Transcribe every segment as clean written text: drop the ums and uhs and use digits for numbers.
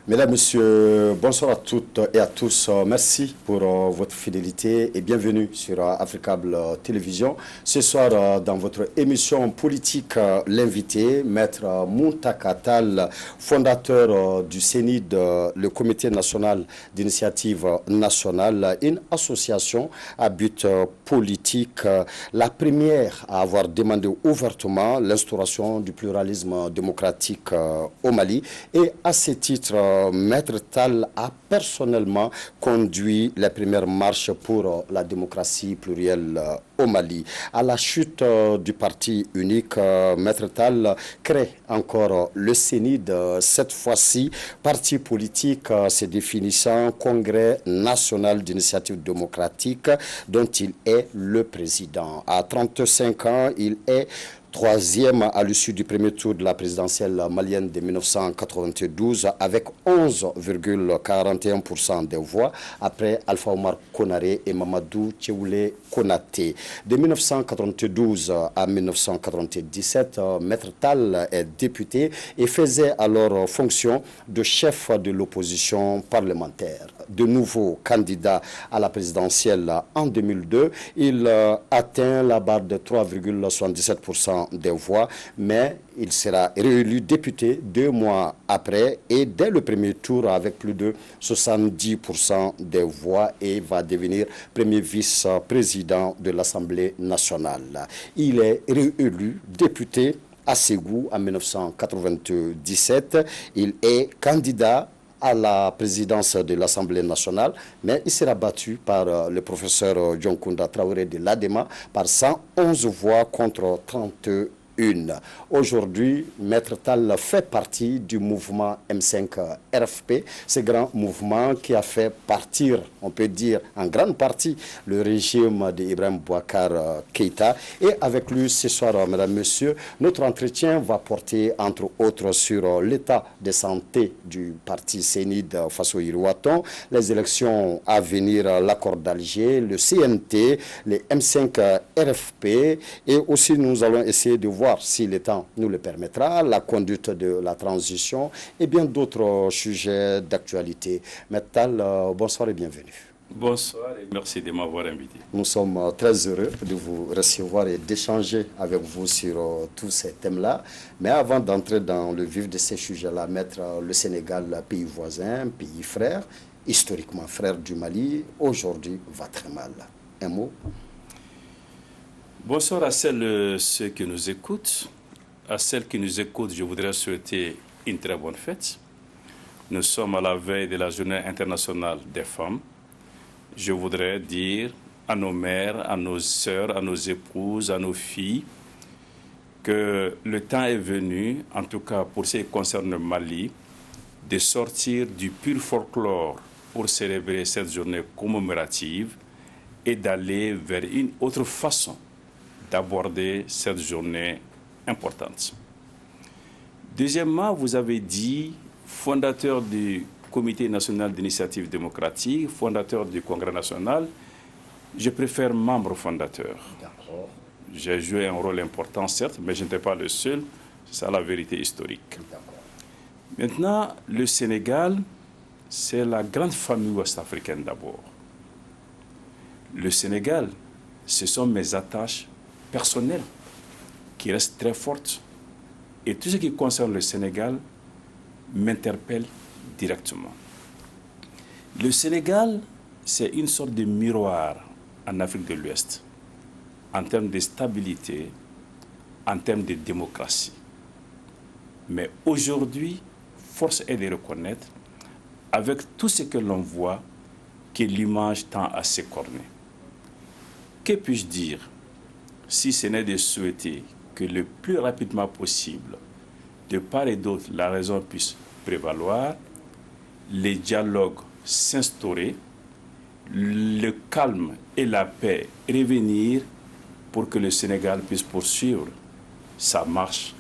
Mesdames, Messieurs, bonsoir à toutes et à tous. Merci pour votre fidélité et bienvenue sur Africable Télévision. Ce soir, dans votre émission politique, l'invité, Maître Muntaka Tall, fondateur du CENID, le Comité national d'initiative nationale, une association à but politique, la première à avoir demandé ouvertement l'instauration du pluralisme démocratique au Mali. Et à ce titre, Maître Tall a personnellement conduit les premières marches pour la démocratie plurielle au Mali. À la chute du parti unique, Maître Tall crée encore le CENID, cette fois-ci parti politique se définissant Congrès national d'initiative démocratique dont il est le président. À 35 ans, il est troisième à l'issue du premier tour de la présidentielle malienne de 1992 avec 11,41% des voix après Alpha Omar Konaré et Mamadou Tchéoulé Konaté. De 1992 à 1997, Maître Tall est député et faisait alors fonction de chef de l'opposition parlementaire. De nouveau candidat à la présidentielle en 2002, il atteint la barre de 3,77% des voix, mais il sera réélu député 2 mois après et dès le premier tour avec plus de 70% des voix et va devenir premier vice-président de l'Assemblée nationale. Il est réélu député à Ségou en 1997. Il est candidat à la présidence de l'Assemblée nationale, mais il sera battu par le professeur Dioncounda Traoré de l'ADEMA par 111 voix contre 31. Aujourd'hui, Maître Tall fait partie du mouvement M5 RFP, ce grand mouvement qui a fait partir, on peut dire en grande partie, le régime d'Ibrahim Boubacar Keïta. Et avec lui ce soir, mesdames, messieurs, notre entretien va porter entre autres sur l'état de santé du parti CENID face au Hirouaton, les élections à venir, l'accord d'Alger, le CNT, les M5 RFP et aussi nous allons essayer de voir si le temps nous le permettra, la conduite de la transition et bien d'autres sujets d'actualité. Maître Tall, bonsoir et bienvenue. Bonsoir et merci de m'avoir invité. Nous sommes très heureux de vous recevoir et d'échanger avec vous sur tous ces thèmes-là. Mais avant d'entrer dans le vif de ces sujets-là, Maître, le Sénégal, pays voisin, pays frère, historiquement frère du Mali, aujourd'hui va très mal. Un mot? Bonsoir à ceux qui nous écoutent. À celles qui nous écoutent, je voudrais souhaiter une très bonne fête. Nous sommes à la veille de la Journée internationale des femmes. Je voudrais dire à nos mères, à nos sœurs, à nos épouses, à nos filles, que le temps est venu, en tout cas pour ce qui concerne le Mali, de sortir du pur folklore pour célébrer cette journée commémorative et d'aller vers une autre façon d'aborder cette journée importante. Deuxièmement, vous avez dit fondateur du Comité national d'initiative démocratique, fondateur du Congrès national. Je préfère membre fondateur. D'accord. J'ai joué un rôle important, certes, mais je n'étais pas le seul. C'est ça la vérité historique. D'accord. Maintenant, le Sénégal, c'est la grande famille ouest-africaine d'abord. Le Sénégal, ce sont mes attaches personnelles qui restent très fortes. Et tout ce qui concerne le Sénégal m'interpelle directement. Le Sénégal, c'est une sorte de miroir en Afrique de l'Ouest, en termes de stabilité, en termes de démocratie. Mais aujourd'hui, force est de reconnaître, avec tout ce que l'on voit, que l'image tend à s'écorner. Que puis-je dire si ce n'est de souhaiter que le plus rapidement possible, de part et d'autre, la raison puisse prévaloir, les dialogues s'instaurer, le calme et la paix revenir pour que le Sénégal puisse poursuivre sa marche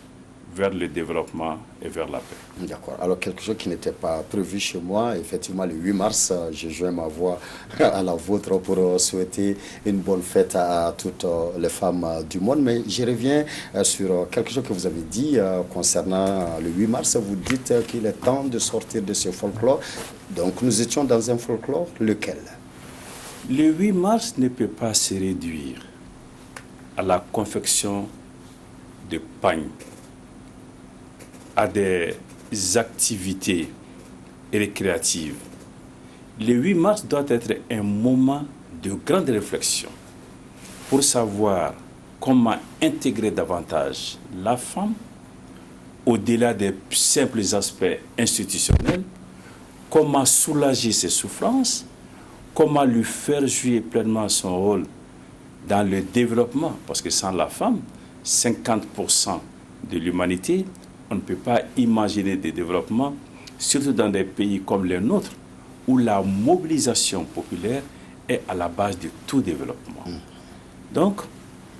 vers le développement et vers la paix. D'accord. Alors, quelque chose qui n'était pas prévu chez moi, effectivement, le 8 mars, je joins ma voix à la vôtre pour souhaiter une bonne fête à toutes les femmes du monde. Mais je reviens sur quelque chose que vous avez dit concernant le 8 mars. Vous dites qu'il est temps de sortir de ce folklore. Donc, nous étions dans un folklore, lequel? Le 8 mars ne peut pas se réduire à la confection de pagnes, à des activités récréatives. Le 8 mars doit être un moment de grande réflexion pour savoir comment intégrer davantage la femme au-delà des simples aspects institutionnels, comment soulager ses souffrances, comment lui faire jouer pleinement son rôle dans le développement, parce que sans la femme, 50% de l'humanité, on ne peut pas imaginer des développements, surtout dans des pays comme les nôtres, où la mobilisation populaire est à la base de tout développement. Donc,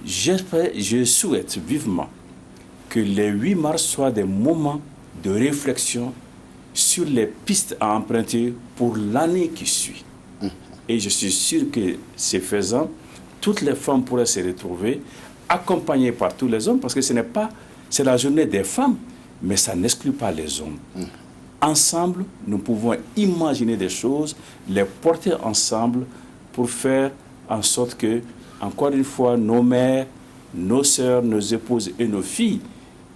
je souhaite vivement que les 8 mars soient des moments de réflexion sur les pistes à emprunter pour l'année qui suit. Et je suis sûr que c'est faisant, toutes les femmes pourraient se retrouver accompagnées par tous les hommes, parce que c'est la journée des femmes, mais ça n'exclut pas les hommes. Ensemble, nous pouvons imaginer des choses, les porter ensemble pour faire en sorte que, encore une fois, nos mères, nos sœurs, nos épouses et nos filles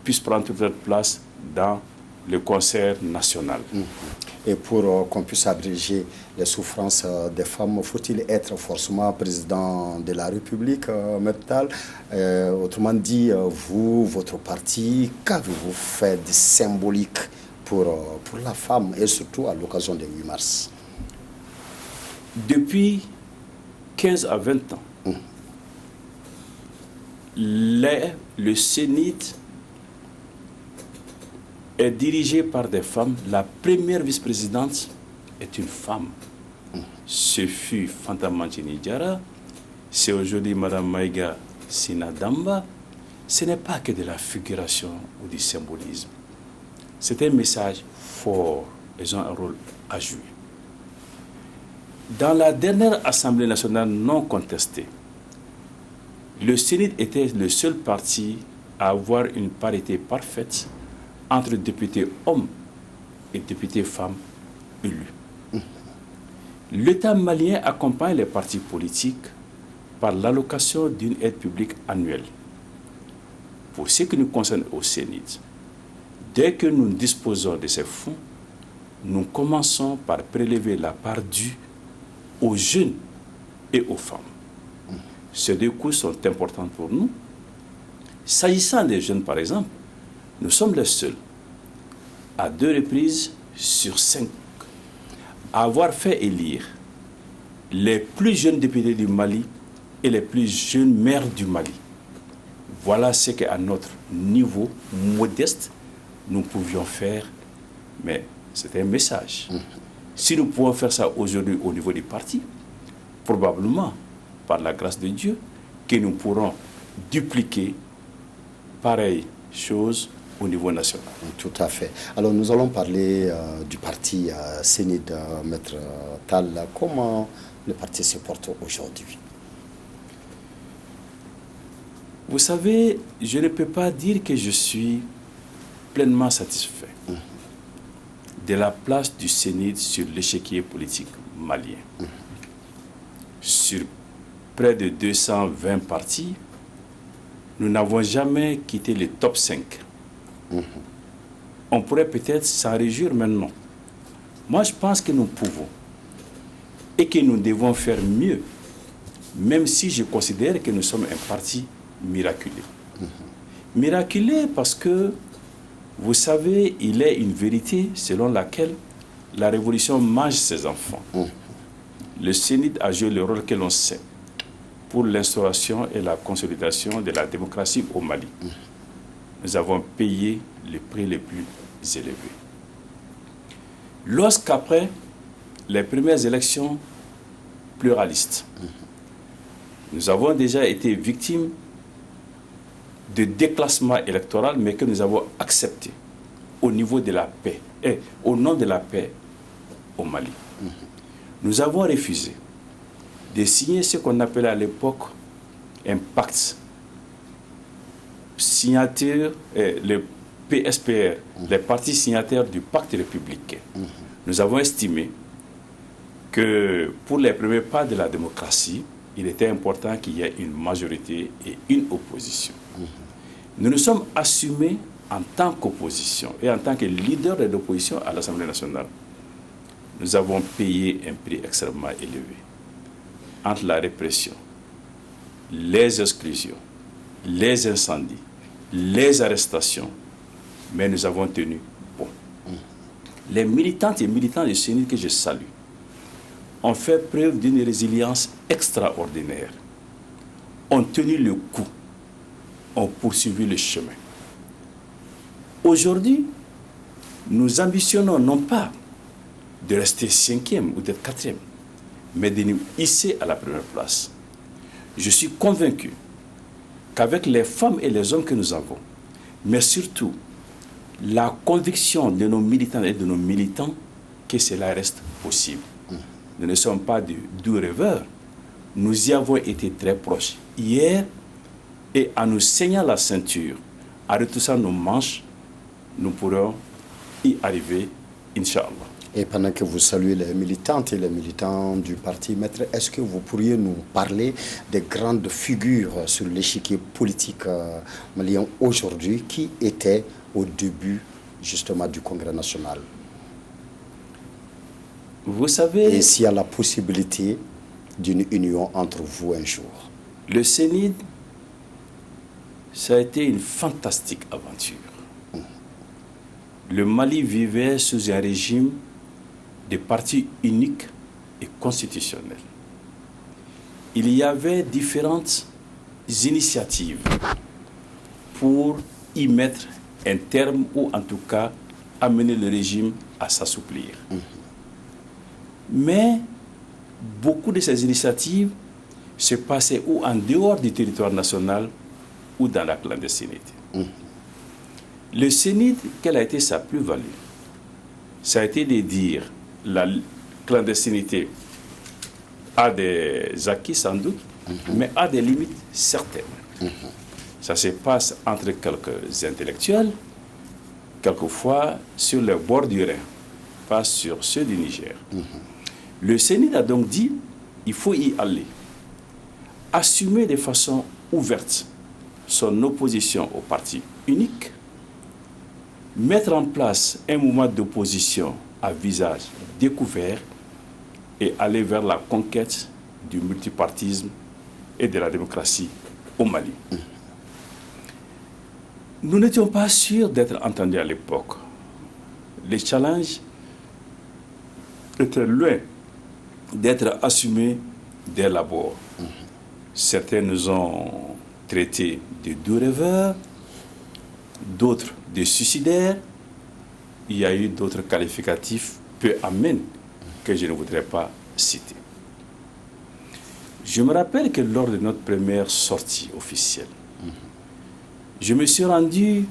puissent prendre toute leur place dans le concert national. Et pour qu'on puisse abréger les souffrances des femmes, faut-il être forcément président de la République, Maître Tall? Autrement dit, vous, votre parti, qu'avez-vous fait de symbolique pour la femme et surtout à l'occasion du 8 mars? Depuis 15 à 20 ans, le Sénit est dirigé par des femmes. La première vice-présidente est une femme. Ce fut Fanta Mancini Diarra, c'est aujourd'hui Mme Maïga Sinadamba. Ce n'est pas que de la figuration ou du symbolisme. C'est un message fort. Elles ont un rôle à jouer. Dans la dernière Assemblée nationale non contestée, le Sénat était le seul parti à avoir une parité parfaite entre députés hommes et députés femmes élus. L'État malien accompagne les partis politiques par l'allocation d'une aide publique annuelle. Pour ce qui nous concerne au Sénat, dès que nous disposons de ces fonds, nous commençons par prélever la part due aux jeunes et aux femmes. Ces deux coûts sont importants pour nous. S'agissant des jeunes, par exemple, nous sommes les seuls, à 2 reprises sur 5, à avoir fait élire les plus jeunes députés du Mali et les plus jeunes maires du Mali. Voilà ce qu'à notre niveau modeste, nous pouvions faire, mais c'était un message. Si nous pouvons faire ça aujourd'hui au niveau du parti, probablement, par la grâce de Dieu, que nous pourrons dupliquer pareille chose au niveau national. Tout à fait. Alors nous allons parler du parti Sénid, Maître Tall. Comment le parti se porte aujourd'hui? Vous savez, je ne peux pas dire que je suis pleinement satisfait de la place du Sénid sur l'échiquier politique malien. Sur près de 220 partis, nous n'avons jamais quitté le top 5. On pourrait peut-être s'en réjouir maintenant. Moi, je pense que nous pouvons et que nous devons faire mieux, même si je considère que nous sommes un parti miraculé. Miraculé parce que, vous savez, il est une vérité selon laquelle la révolution mange ses enfants. Le Sénat a joué le rôle que l'on sait pour l'instauration et la consolidation de la démocratie au Mali. Nous avons payé les prix les plus élevés. Lorsqu'après les premières élections pluralistes, nous avons déjà été victimes de déclassement électoral, mais que nous avons accepté au niveau de la paix, et au nom de la paix au Mali. Nous avons refusé de signer ce qu'on appelait à l'époque un pacte. Signature, le PSPR, les partis signataires du pacte républicain. Nous avons estimé que pour les premiers pas de la démocratie, il était important qu'il y ait une majorité et une opposition. Nous nous sommes assumés en tant qu'opposition et en tant que leader de l'opposition à l'Assemblée nationale. Nous avons payé un prix extrêmement élevé entre la répression, les exclusions, les incendies, les arrestations, mais nous avons tenu bon. Les militantes et militants du CENI que je salue ont fait preuve d'une résilience extraordinaire, ont tenu le coup, ont poursuivi le chemin. Aujourd'hui, nous ambitionnons non pas de rester 5e ou d'être 4e, mais de nous hisser à la première place. Je suis convaincu qu'avec les femmes et les hommes que nous avons, mais surtout la conviction de nos militants et de nos militants, que cela reste possible. Nous ne sommes pas de doux rêveurs. Nous y avons été très proches hier, et en nous saignant la ceinture, en retroussant nos manches, nous pourrons y arriver, Inch'Allah. Et pendant que vous saluez les militantes et les militants du parti Maître, est-ce que vous pourriez nous parler des grandes figures sur l'échiquier politique malien aujourd'hui qui étaient au début justement du Congrès national? Vous savez... Et s'il y a la possibilité d'une union entre vous un jour? Le CENID, ça a été une fantastique aventure. Le Mali vivait sous un régime de partis uniques et constitutionnels. Il y avait différentes initiatives pour y mettre un terme ou en tout cas amener le régime à s'assouplir. Mais beaucoup de ces initiatives se passaient ou en dehors du territoire national ou dans la clandestinité. Le CENID, quelle a été sa plus-value? Ça a été de dire la clandestinité a des acquis sans doute, mais a des limites certaines. Ça se passe entre quelques intellectuels, quelquefois sur le bord du Rhin, pas sur ceux du Niger. Le CENID a donc dit il faut y aller, assumer de façon ouverte son opposition au parti unique, mettre en place un mouvement d'opposition à visage découvert et aller vers la conquête du multipartisme et de la démocratie au Mali. Nous n'étions pas sûrs d'être entendus à l'époque. Les challenges étaient loin d'être assumés dès l'abord. Certains nous ont traités de doux rêveurs, d'autres de suicidaires. Il y a eu d'autres qualificatifs peu amènes que je ne voudrais pas citer. Je me rappelle que lors de notre première sortie officielle, je me suis rendu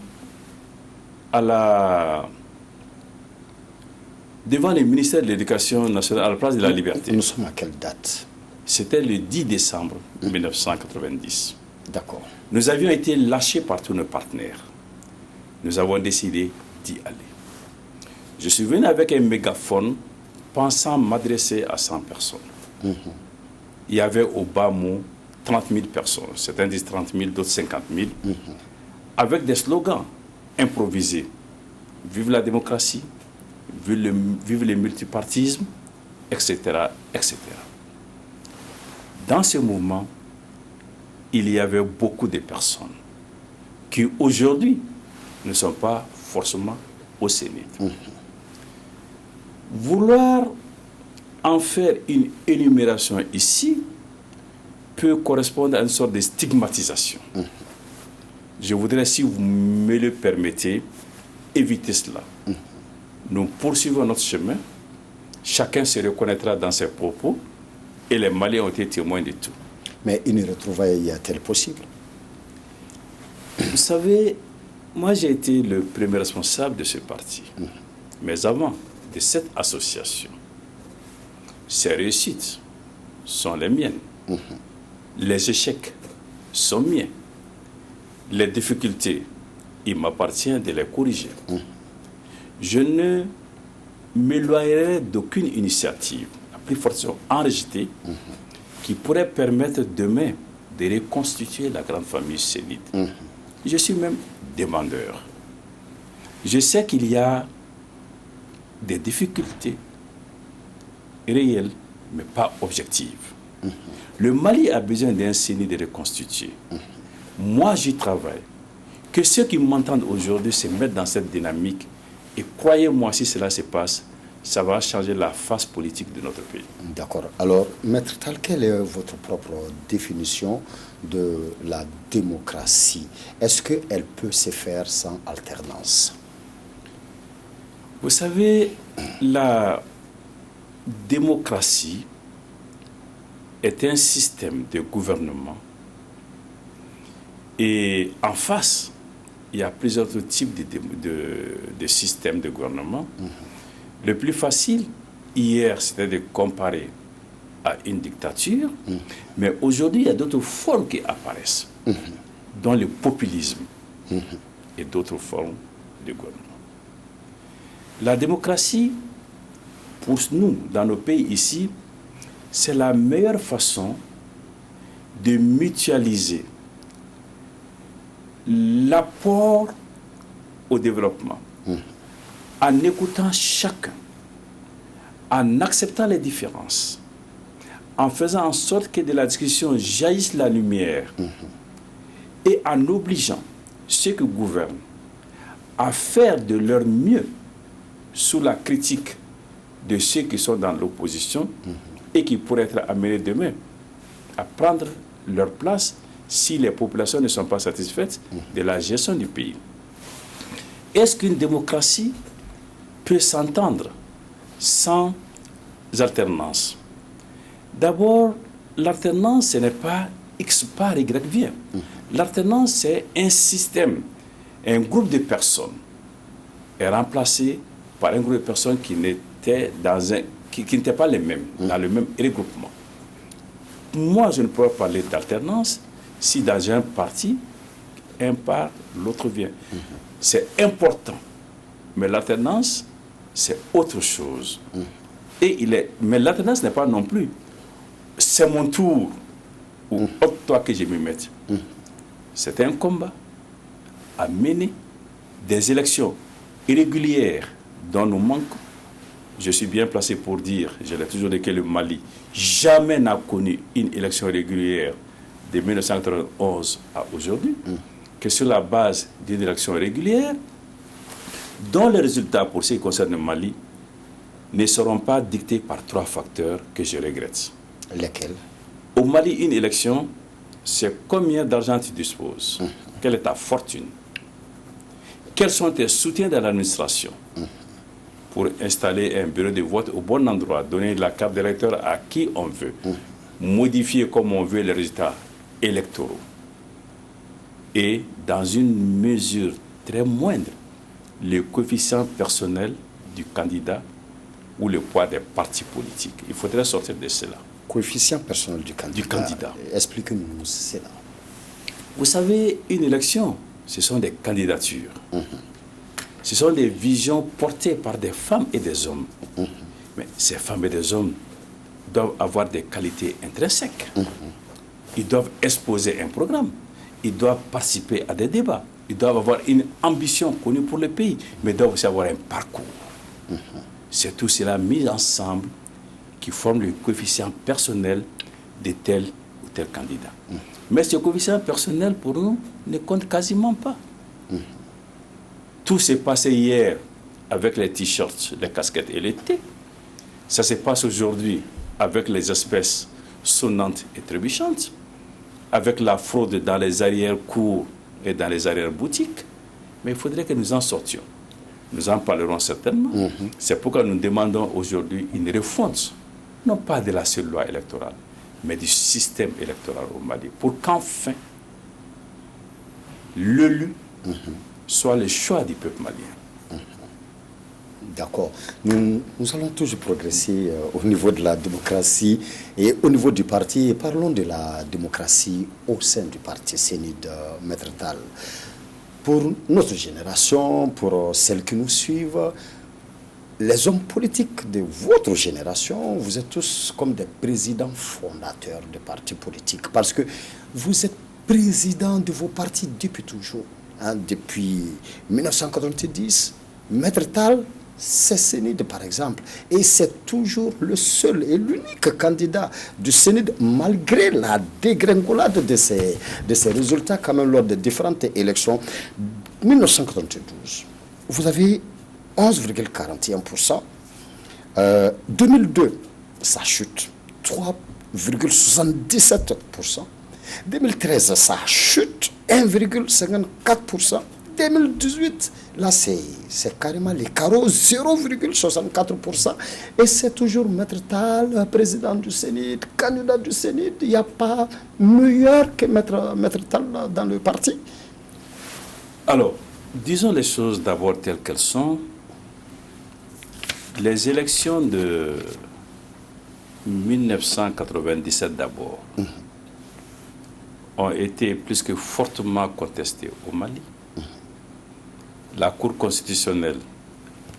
devant le ministère de l'Éducation nationale à la place de la Liberté. Nous sommes à quelle date? C'était le 10 décembre 1990. D'accord. Nous avions été lâchés par tous nos partenaires. Nous avons décidé d'y aller. Je suis venu avec un mégaphone pensant m'adresser à 100 personnes. Il y avait au bas mot 30 000 personnes. Certains disent 30 000, d'autres 50 000. Avec des slogans improvisés. Vive la démocratie, vive le multipartisme, etc., etc. Dans ce moment, il y avait beaucoup de personnes qui aujourd'hui ne sont pas forcément au CENID. Vouloir en faire une énumération ici peut correspondre à une sorte de stigmatisation. Je voudrais, si vous me le permettez, éviter cela. Nous poursuivons notre chemin, chacun se reconnaîtra dans ses propos, et les Maliens ont été témoins de tout. Mais une retrouvaille est-elle possible? Vous savez, moi j'ai été le premier responsable de ce parti. Mais avant de cette association, ses réussites sont les miennes. Les échecs sont miens. Les difficultés, il m'appartient de les corriger. Je ne m'éloignerai d'aucune initiative, à plus forte raison enregistrée, qui pourrait permettre demain de reconstituer la grande famille sénite. Je suis même demandeur. Je sais qu'il y a des difficultés réelles, mais pas objectives. Le Mali a besoin d'un sénite de reconstituer. Moi, j'y travaille. Que ceux qui m'entendent aujourd'hui se mettent dans cette dynamique. Et croyez-moi, si cela se passe, ça va changer la face politique de notre pays. D'accord. Alors, Maître Tall, quelle est votre propre définition de la démocratie? Est-ce qu'elle peut se faire sans alternance? Vous savez, la démocratie est un système de gouvernement. Et en face, il y a plusieurs autres types de systèmes de gouvernement. Le plus facile, hier, c'était de comparer à une dictature. Mais aujourd'hui, il y a d'autres formes qui apparaissent, dont le populisme et d'autres formes de gouvernement. La démocratie, pour nous, dans nos pays ici, c'est la meilleure façon de mutualiser l'apport au développement, en écoutant chacun, en acceptant les différences, en faisant en sorte que de la discussion jaillisse la lumière, et en obligeant ceux qui gouvernent à faire de leur mieux sous la critique de ceux qui sont dans l'opposition et qui pourraient être amenés demain à prendre leur place si les populations ne sont pas satisfaites de la gestion du pays. Est-ce qu'une démocratie peut s'entendre sans alternance? D'abord, l'alternance, ce n'est pas X par Y vient. L'alternance, c'est un système, un groupe de personnes est remplacé par un groupe de personnes qui n'étaient pas les mêmes, dans le même regroupement. Moi, je ne peux pas parler d'alternance si dans un parti, un part, l'autre vient. C'est important. Mais l'alternance, c'est autre chose. Mais l'alternance n'est pas non plus. C'est mon tour, ou toi que je me mette. C'est un combat à mener des élections irrégulières dont nous manquons. Je suis bien placé pour dire, je l'ai toujours dit, que le Mali jamais n'a connu une élection régulière de 1991 à aujourd'hui, que sur la base d'une élection régulière, dont les résultats pour ce qui concerne le Mali ne seront pas dictés par 3 facteurs que je regrette. Lesquels? Au Mali, une élection, c'est combien d'argent tu disposes, quelle est ta fortune, quels sont tes soutiens dans l'administration pour installer un bureau de vote au bon endroit, donner la carte d'électeur à qui on veut, modifier comme on veut les résultats électoraux. Et dans une mesure très moindre, le coefficient personnel du candidat ou le poids des partis politiques. Il faudrait sortir de cela. Coefficient personnel du candidat. Expliquez-nous cela. Vous savez, une élection, ce sont des candidatures. Ce sont des visions portées par des femmes et des hommes. Mais ces femmes et des hommes doivent avoir des qualités intrinsèques. Ils doivent exposer un programme. Ils doivent participer à des débats. Ils doivent avoir une ambition connue pour le pays, mais ils doivent aussi avoir un parcours. C'est tout cela mis ensemble qui forme le coefficient personnel de tel ou tel candidat. Mais ce coefficient personnel, pour nous, ne compte quasiment pas. Tout s'est passé hier avec les t-shirts, les casquettes et les thés. Ça se passe aujourd'hui avec les espèces sonnantes et trébuchantes, avec la fraude dans les arrière-cours et dans les arrière-boutiques. Mais il faudrait que nous en sortions. Nous en parlerons certainement. C'est pourquoi nous demandons aujourd'hui une refonte, non pas de la seule loi électorale, mais du système électoral au Mali, pour qu'enfin l'élu soit le choix du peuple malien. D'accord. Nous allons toujours progresser au niveau de la démocratie et au niveau du parti. Et parlons de la démocratie au sein du parti CENID, Maître Tall. Pour notre génération, pour celles qui nous suivent, les hommes politiques de votre génération, vous êtes tous comme des présidents fondateurs de partis politiques parce que vous êtes président de vos partis depuis toujours. Hein, depuis 1990, Maître Tall, c'est CENID par exemple. Et c'est toujours le seul et l'unique candidat du CENID malgré la dégringolade de ces résultats quand même lors des différentes élections. 1992, vous avez 11,41%. 2002, ça chute, 3,77%. 2013, ça chute, 1,54%. 2018, là, c'est carrément les carreaux, 0,64%. Et c'est toujours Maître Tall, président du CENID, candidat du CENID. Il n'y a pas meilleur que Maître Tall dans le parti. Alors, disons les choses d'abord telles qu'elles sont. Les élections de 1997 d'abord ont été plus que fortement contestées au Mali. La Cour constitutionnelle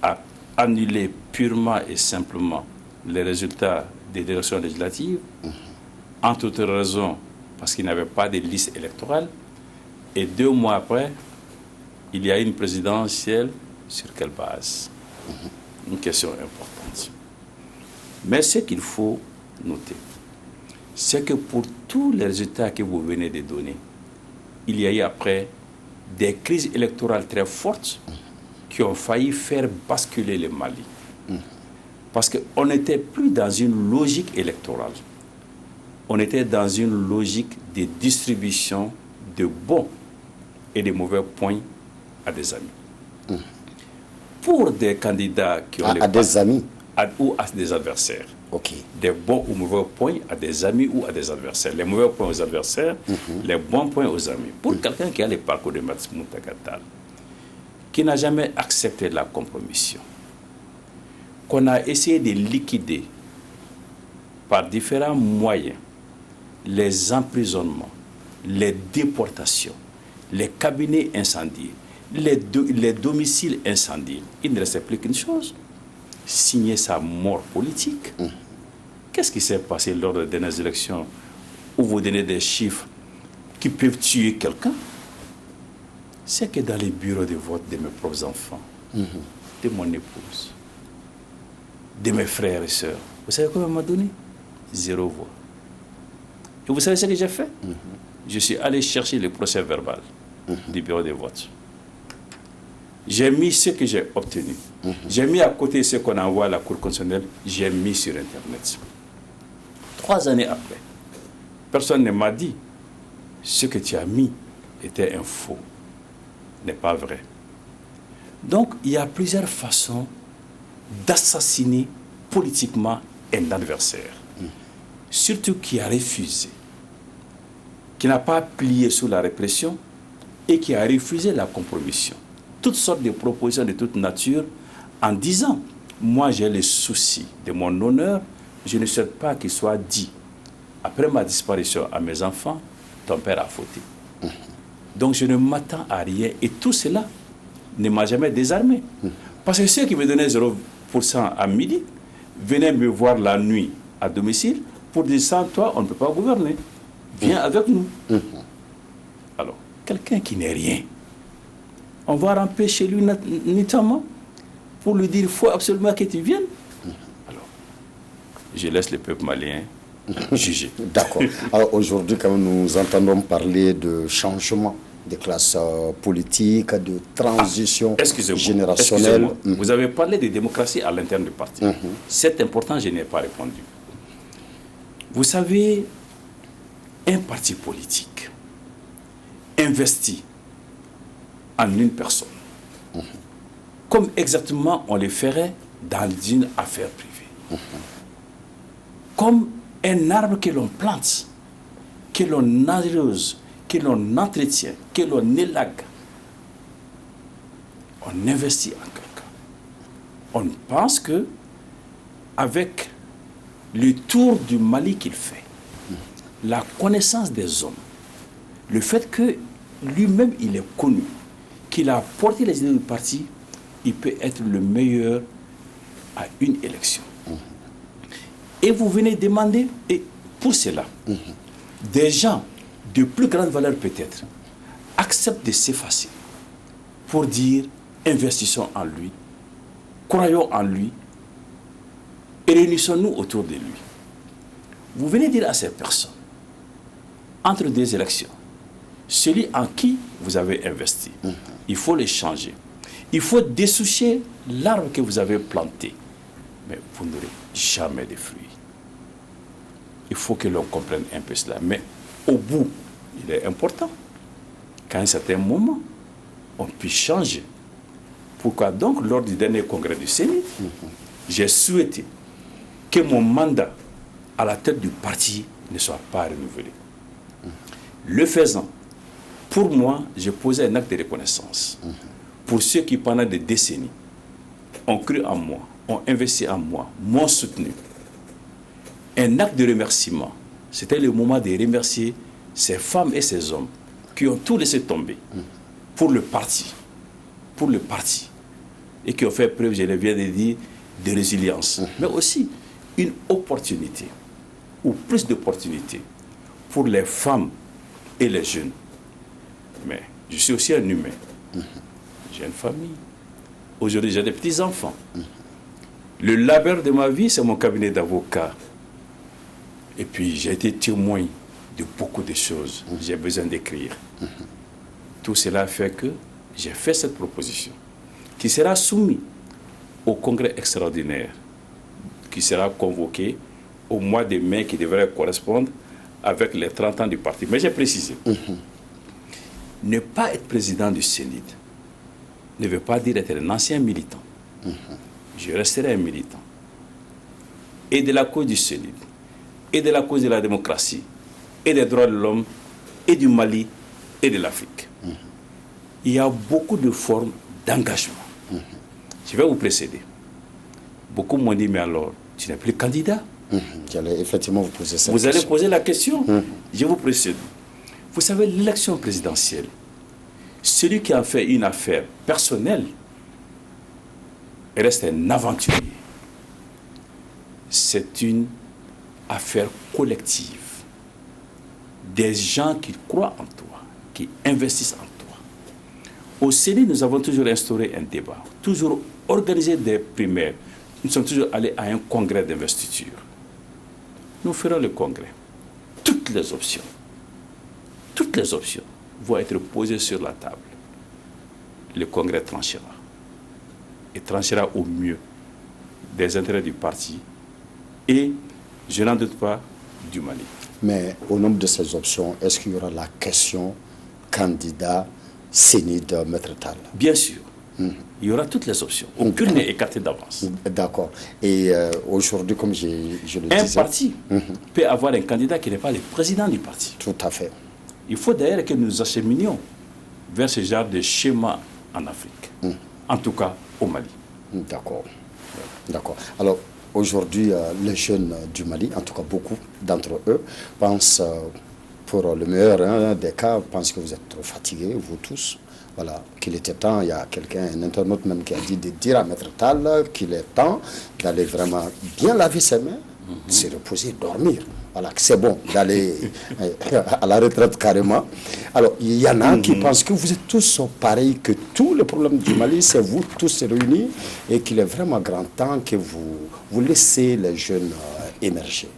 a annulé purement et simplement les résultats des élections législatives, entre autres raisons parce qu'il n'y avait pas de liste électorale. Et 2 mois après, il y a une présidentielle. Sur quelle base? Une question importante. Mais ce qu'il faut noter, c'est que pour tous les résultats que vous venez de donner, il y a eu après des crises électorales très fortes qui ont failli faire basculer le Mali. Parce qu'on n'était plus dans une logique électorale. On était dans une logique de distribution de bons et de mauvais points à des amis. Pour des candidats qui ont des amis ou à des adversaires. Ok. Des bons ou mauvais points à des amis ou à des adversaires. Les mauvais points aux adversaires, les bons points aux amis. Pour quelqu'un qui a le parcours de Maître Mountaga Tall, qui n'a jamais accepté la compromission, qu'on a essayé de liquider par différents moyens, les emprisonnements, les déportations, les cabinets incendiés, les domiciles incendiés, il ne restait plus qu'une chose: signer sa mort politique. Qu'est-ce qui s'est passé lors des dernières élections où vous donnez des chiffres qui peuvent tuer quelqu'un? C'est que dans les bureaux de vote de mes propres enfants, de mon épouse, de mes frères et sœurs, vous savez combien on m'a donné? 0 voix. Et vous savez ce que j'ai fait? Je suis allé chercher le procès verbal du bureau de vote. J'ai mis ce que j'ai obtenu. J'ai mis à côté ce qu'on envoie à la Cour constitutionnelle. J'ai mis sur Internet. 3 années après, personne ne m'a dit ce que tu as mis était un faux. N'est pas vrai. Donc, il y a plusieurs façons d'assassiner politiquement un adversaire. Surtout qui a refusé, qui n'a pas plié sous la répression et qui a refusé la compromission. Toutes sortes de propositions de toute nature en disant: moi j'ai le souci de mon honneur, je ne souhaite pas qu'il soit dit après ma disparition à mes enfants, ton père a fauté. Donc je ne m'attends à rien et tout cela ne m'a jamais désarmé. Parce que ceux qui me donnaient 0% à midi venaient me voir la nuit à domicile pour dire: sans toi on ne peut pas gouverner, viens avec nous. Alors quelqu'un qui n'est rien, on va rentrer chez lui notamment pour lui dire: il faut absolument que tu viennes. Alors, je laisse le peuple malien juger. D'accord. Alors aujourd'hui, quand nous entendons parler de changement des classes politiques, de transition générationnelle. Vous avez parlé de démocratie à l'interne du parti. C'est important, je n'y ai pas répondu. Vous savez, un parti politique investi en une personne, comme exactement on le ferait dans une affaire privée. Comme un arbre que l'on plante, que l'on arrose que l'on entretient, que l'on élague, on investit en quelqu'un. On pense que avec le tour du Mali qu'il fait, la connaissance des hommes, le fait que lui-même il est connu, qu'il a porté les idées du parti, il peut être le meilleur à une élection. Et vous venez demander, et pour cela, des gens de plus grande valeur peut-être acceptent de s'effacer pour dire investissons en lui, croyons en lui et réunissons-nous autour de lui. Vous venez dire à ces personnes, entre deux élections, celui en qui vous avez investi, il faut le changer. Il faut dessoucher l'arbre que vous avez planté. Mais vous n'aurez jamais de fruits. Il faut que l'on comprenne un peu cela. Mais au bout, il est important qu'à un certain moment, on puisse changer. Pourquoi donc, lors du dernier congrès du Sénat, j'ai souhaité que mon mandat à la tête du parti ne soit pas renouvelé. Le faisant, pour moi, j'ai posé un acte de reconnaissance. Pour ceux qui, pendant des décennies, ont cru en moi, ont investi en moi, m'ont soutenu. Un acte de remerciement. C'était le moment de remercier ces femmes et ces hommes qui ont tout laissé tomber pour le parti. Pour le parti. Et qui ont fait preuve, je le viens de dire, de résilience. Mais aussi une opportunité, ou plus d'opportunités, pour les femmes et les jeunes. Mais je suis aussi un humain. J'ai une famille. Aujourd'hui, j'ai des petits-enfants. Le labeur de ma vie, c'est mon cabinet d'avocat. Et puis, j'ai été témoin de beaucoup de choses. J'ai besoin d'écrire. Tout cela fait que j'ai fait cette proposition, qui sera soumise au congrès extraordinaire, qui sera convoqué au mois de mai, qui devrait correspondre avec les 30 ans du parti. Mais j'ai précisé, ne pas être président du Sénat ne veut pas dire être un ancien militant. Je resterai un militant. Et de la cause du Sénat, et de la cause de la démocratie, et des droits de l'homme, et du Mali, et de l'Afrique. Il y a beaucoup de formes d'engagement. Je vais vous précéder. Beaucoup m'ont dit, mais alors, tu n'es plus candidat. J'allais effectivement vous poser cette question. Vous allez poser la question. Je vous précède. Vous savez, l'élection présidentielle, celui qui a fait une affaire personnelle reste un aventurier. C'est une affaire collective. Des gens qui croient en toi, qui investissent en toi. Au Sénat, nous avons toujours instauré un débat, toujours organisé des primaires. Nous sommes toujours allés à un congrès d'investiture. Nous ferons le congrès. Toutes les options vont être posées sur la table. Le congrès tranchera. Et tranchera au mieux des intérêts du parti et, je n'en doute pas, du Mali. Mais au nombre de ces options, est-ce qu'il y aura la question candidat Sénat Maître Tall? Bien sûr. Il y aura toutes les options. Aucune n'est écartée d'avance. D'accord. Et aujourd'hui, comme je le disais... Un parti peut avoir un candidat qui n'est pas le président du parti. Tout à fait. Il faut d'ailleurs que nous acheminions vers ce genre de schéma en Afrique. En tout cas, au Mali. D'accord. D'accord. Alors, aujourd'hui, les jeunes du Mali, en tout cas beaucoup d'entre eux, pensent, pour le meilleur des cas, pensent que vous êtes trop fatigués, vous tous. Voilà, qu'il était temps, il y a quelqu'un, un internaute même qui a dit de dire à Maître Tall qu'il est temps d'aller vraiment bien laver ses mains, se reposer, dormir. Voilà, c'est bon d'aller à la retraite carrément. Alors, il y en a qui pensent que vous êtes tous pareils, que tous les problèmes du Mali, c'est vous tous réunis et qu'il est vraiment grand temps que vous laissez les jeunes émerger.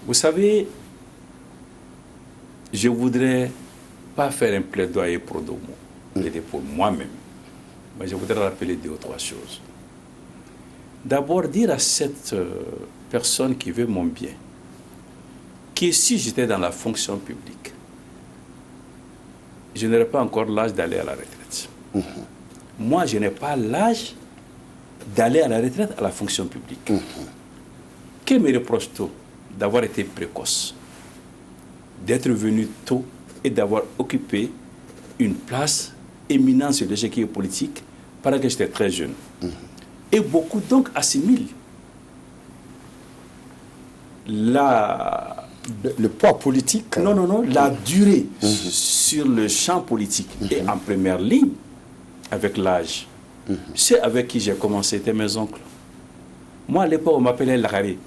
Vous savez, je ne voudrais pas faire un plaidoyer pour moi-même, mais je voudrais rappeler deux ou trois choses. D'abord, dire à cette personne qui veut mon bien, que si j'étais dans la fonction publique, je n'aurais pas encore l'âge d'aller à la retraite. Moi, je n'ai pas l'âge d'aller à la retraite à la fonction publique. Que me reproche-t-on d'avoir été précoce, d'être venu tôt et d'avoir occupé une place éminente sur l'échiquier politique pendant que j'étais très jeune. Et beaucoup donc assimilent le poids politique. Non, la durée sur le champ politique et en première ligne avec l'âge. C'est avec qui j'ai commencé, c'était mes oncles. Moi, à l'époque, on m'appelait Lagaré.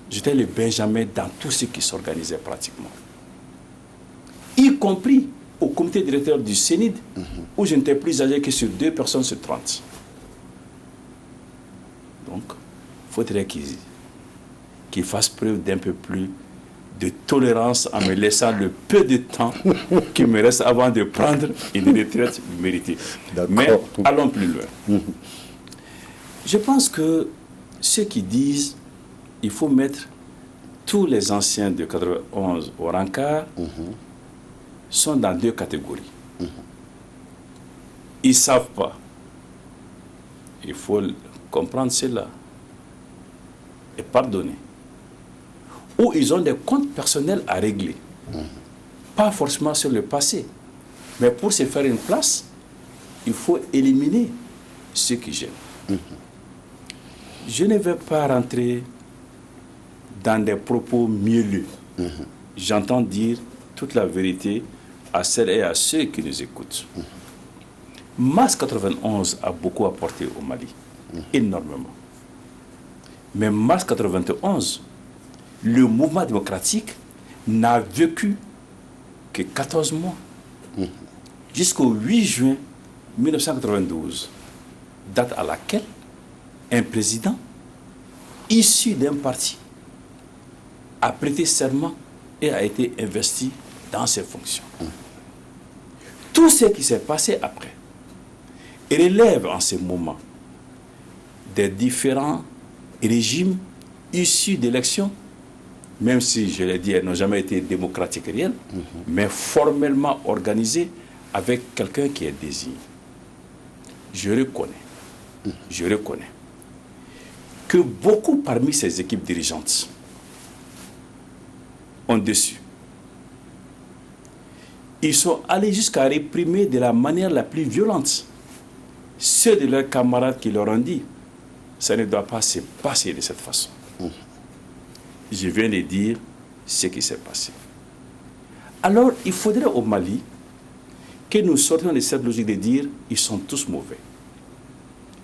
J'étais le Benjamin dans tout ce qui s'organisait pratiquement. Y compris au comité directeur du CENID, où je n'étais plus âgé que sur 2 personnes sur 30. Donc, il faudrait qu'il fasse preuve d'un peu plus de tolérance en me laissant le peu de temps qu'il me reste avant de prendre une retraite méritée. Mais allons plus loin. Je pense que ceux qui disent qu'il faut mettre tous les anciens de 91 au rencard sont dans 2 catégories. Ils ne savent pas. Il faut comprendre cela et pardonner. Ou ils ont des comptes personnels à régler. Pas forcément sur le passé. Mais pour se faire une place, il faut éliminer ceux qui gênent. Je ne vais pas rentrer dans des propos mielleux. J'entends dire toute la vérité à celles et à ceux qui nous écoutent. Mars 91 a beaucoup apporté au Mali. Énormément. Mais mars 91, le mouvement démocratique n'a vécu que 14 mois. Jusqu'au 8 juin 1992, date à laquelle un président issu d'un parti a prêté serment et a été investi dans ses fonctions. Tout ce qui s'est passé après relève en ce moment des différents régimes issus d'élections, même si, je l'ai dit, elles n'ont jamais été démocratiques réelles, mais formellement organisées avec quelqu'un qui est désigné. Je reconnais que beaucoup parmi ces équipes dirigeantes ont déçu. Ils sont allés jusqu'à réprimer de la manière la plus violente ceux de leurs camarades qui leur ont dit « ça ne doit pas se passer de cette façon ». Je viens de dire ce qui s'est passé. Alors, il faudrait au Mali que nous sortions de cette logique de dire « ils sont tous mauvais ».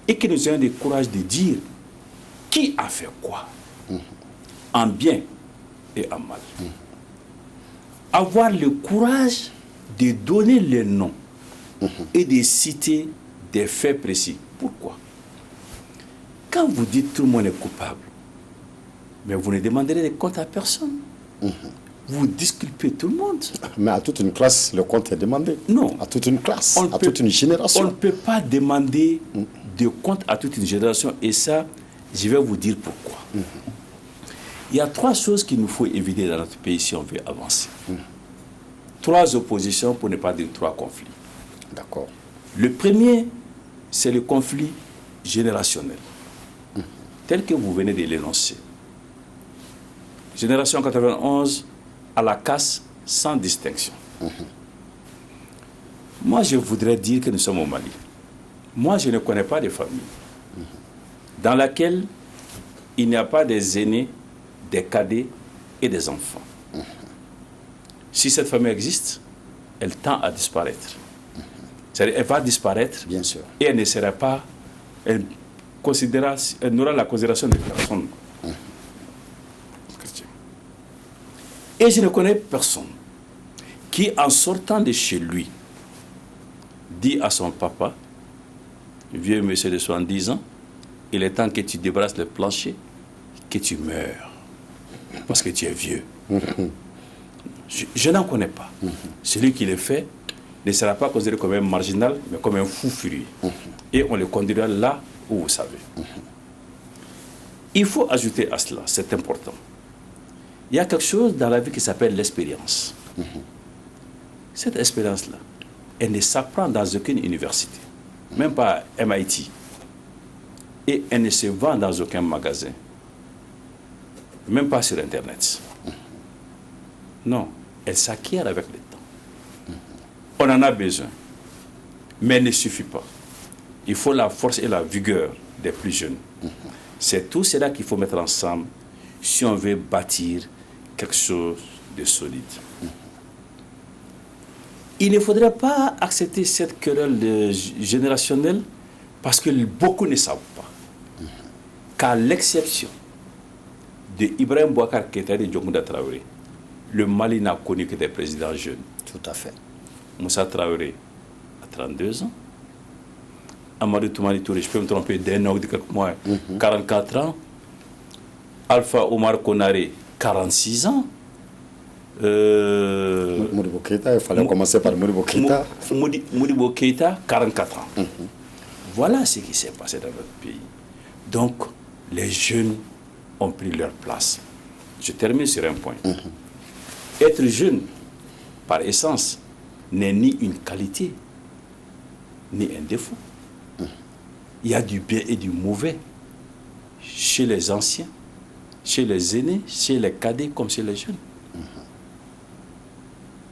Et que nous ayons le courage de dire qui a fait quoi, en bien et en mal. Avoir le courage de donner les noms et de citer des faits précis. Pourquoi? Quand vous dites tout le monde est coupable, mais vous ne demanderez des comptes à personne. Vous disculpez tout le monde. Mais à toute une classe, le compte est demandé. Non. À toute une classe, toute une génération. On ne peut pas demander de compte à toute une génération. Et ça, je vais vous dire pourquoi. Il y a 3 choses qu'il nous faut éviter dans notre pays si on veut avancer. 3 oppositions, pour ne pas dire 3 conflits. D'accord. Le premier, c'est le conflit générationnel, tel que vous venez de l'énoncer. Génération 91 à la casse sans distinction. Moi, je voudrais dire que nous sommes au Mali. Moi, je ne connais pas de famille dans laquelle il n'y a pas des aînés, des cadets et des enfants. Si cette famille existe, elle tend à disparaître. C'est-à-dire, elle va disparaître. Bien sûr. Et elle ne sera pas... Elle n'aura la considération de personne. Et je ne connais personne qui, en sortant de chez lui, dit à son papa, vieux monsieur de 70 ans, il est temps que tu débarrasses le plancher, que tu meurs, parce que tu es vieux. Je n'en connais pas. Celui qui le fait ne sera pas considéré comme un marginal, mais comme un fou furieux. Et on le conduira là où vous savez. Il faut ajouter à cela, c'est important. Il y a quelque chose dans la vie qui s'appelle l'expérience. Cette expérience-là, elle ne s'apprend dans aucune université, même pas à MIT. Et elle ne se vend dans aucun magasin, même pas sur Internet. Non, elle s'acquiert avec le temps. On en a besoin. Mais il ne suffit pas. Il faut la force et la vigueur des plus jeunes. C'est tout cela qu'il faut mettre ensemble si on veut bâtir quelque chose de solide. Il ne faudrait pas accepter cette querelle générationnelle parce que beaucoup ne savent pas qu'à l'exception de Ibrahim Boubacar Keïta et de Diongounda Traoré, le Mali n'a connu que des présidents jeunes. Tout à fait. Moussa Traoré a 32 ans. Amadou Toumani Touré, je peux me tromper d'un an ou de quelques mois, 44 ans. Alpha Omar Konaré, 46 ans. Modibo Keïta, il fallait commencer par Modibo Keïta. Modibo Keïta, 44 ans. Voilà ce qui s'est passé dans notre pays. Donc, les jeunes ont pris leur place. Je termine sur un point. Être jeune, par essence, n'est ni une qualité, ni un défaut. Il y a du bien et du mauvais chez les anciens, chez les aînés, chez les cadets comme chez les jeunes.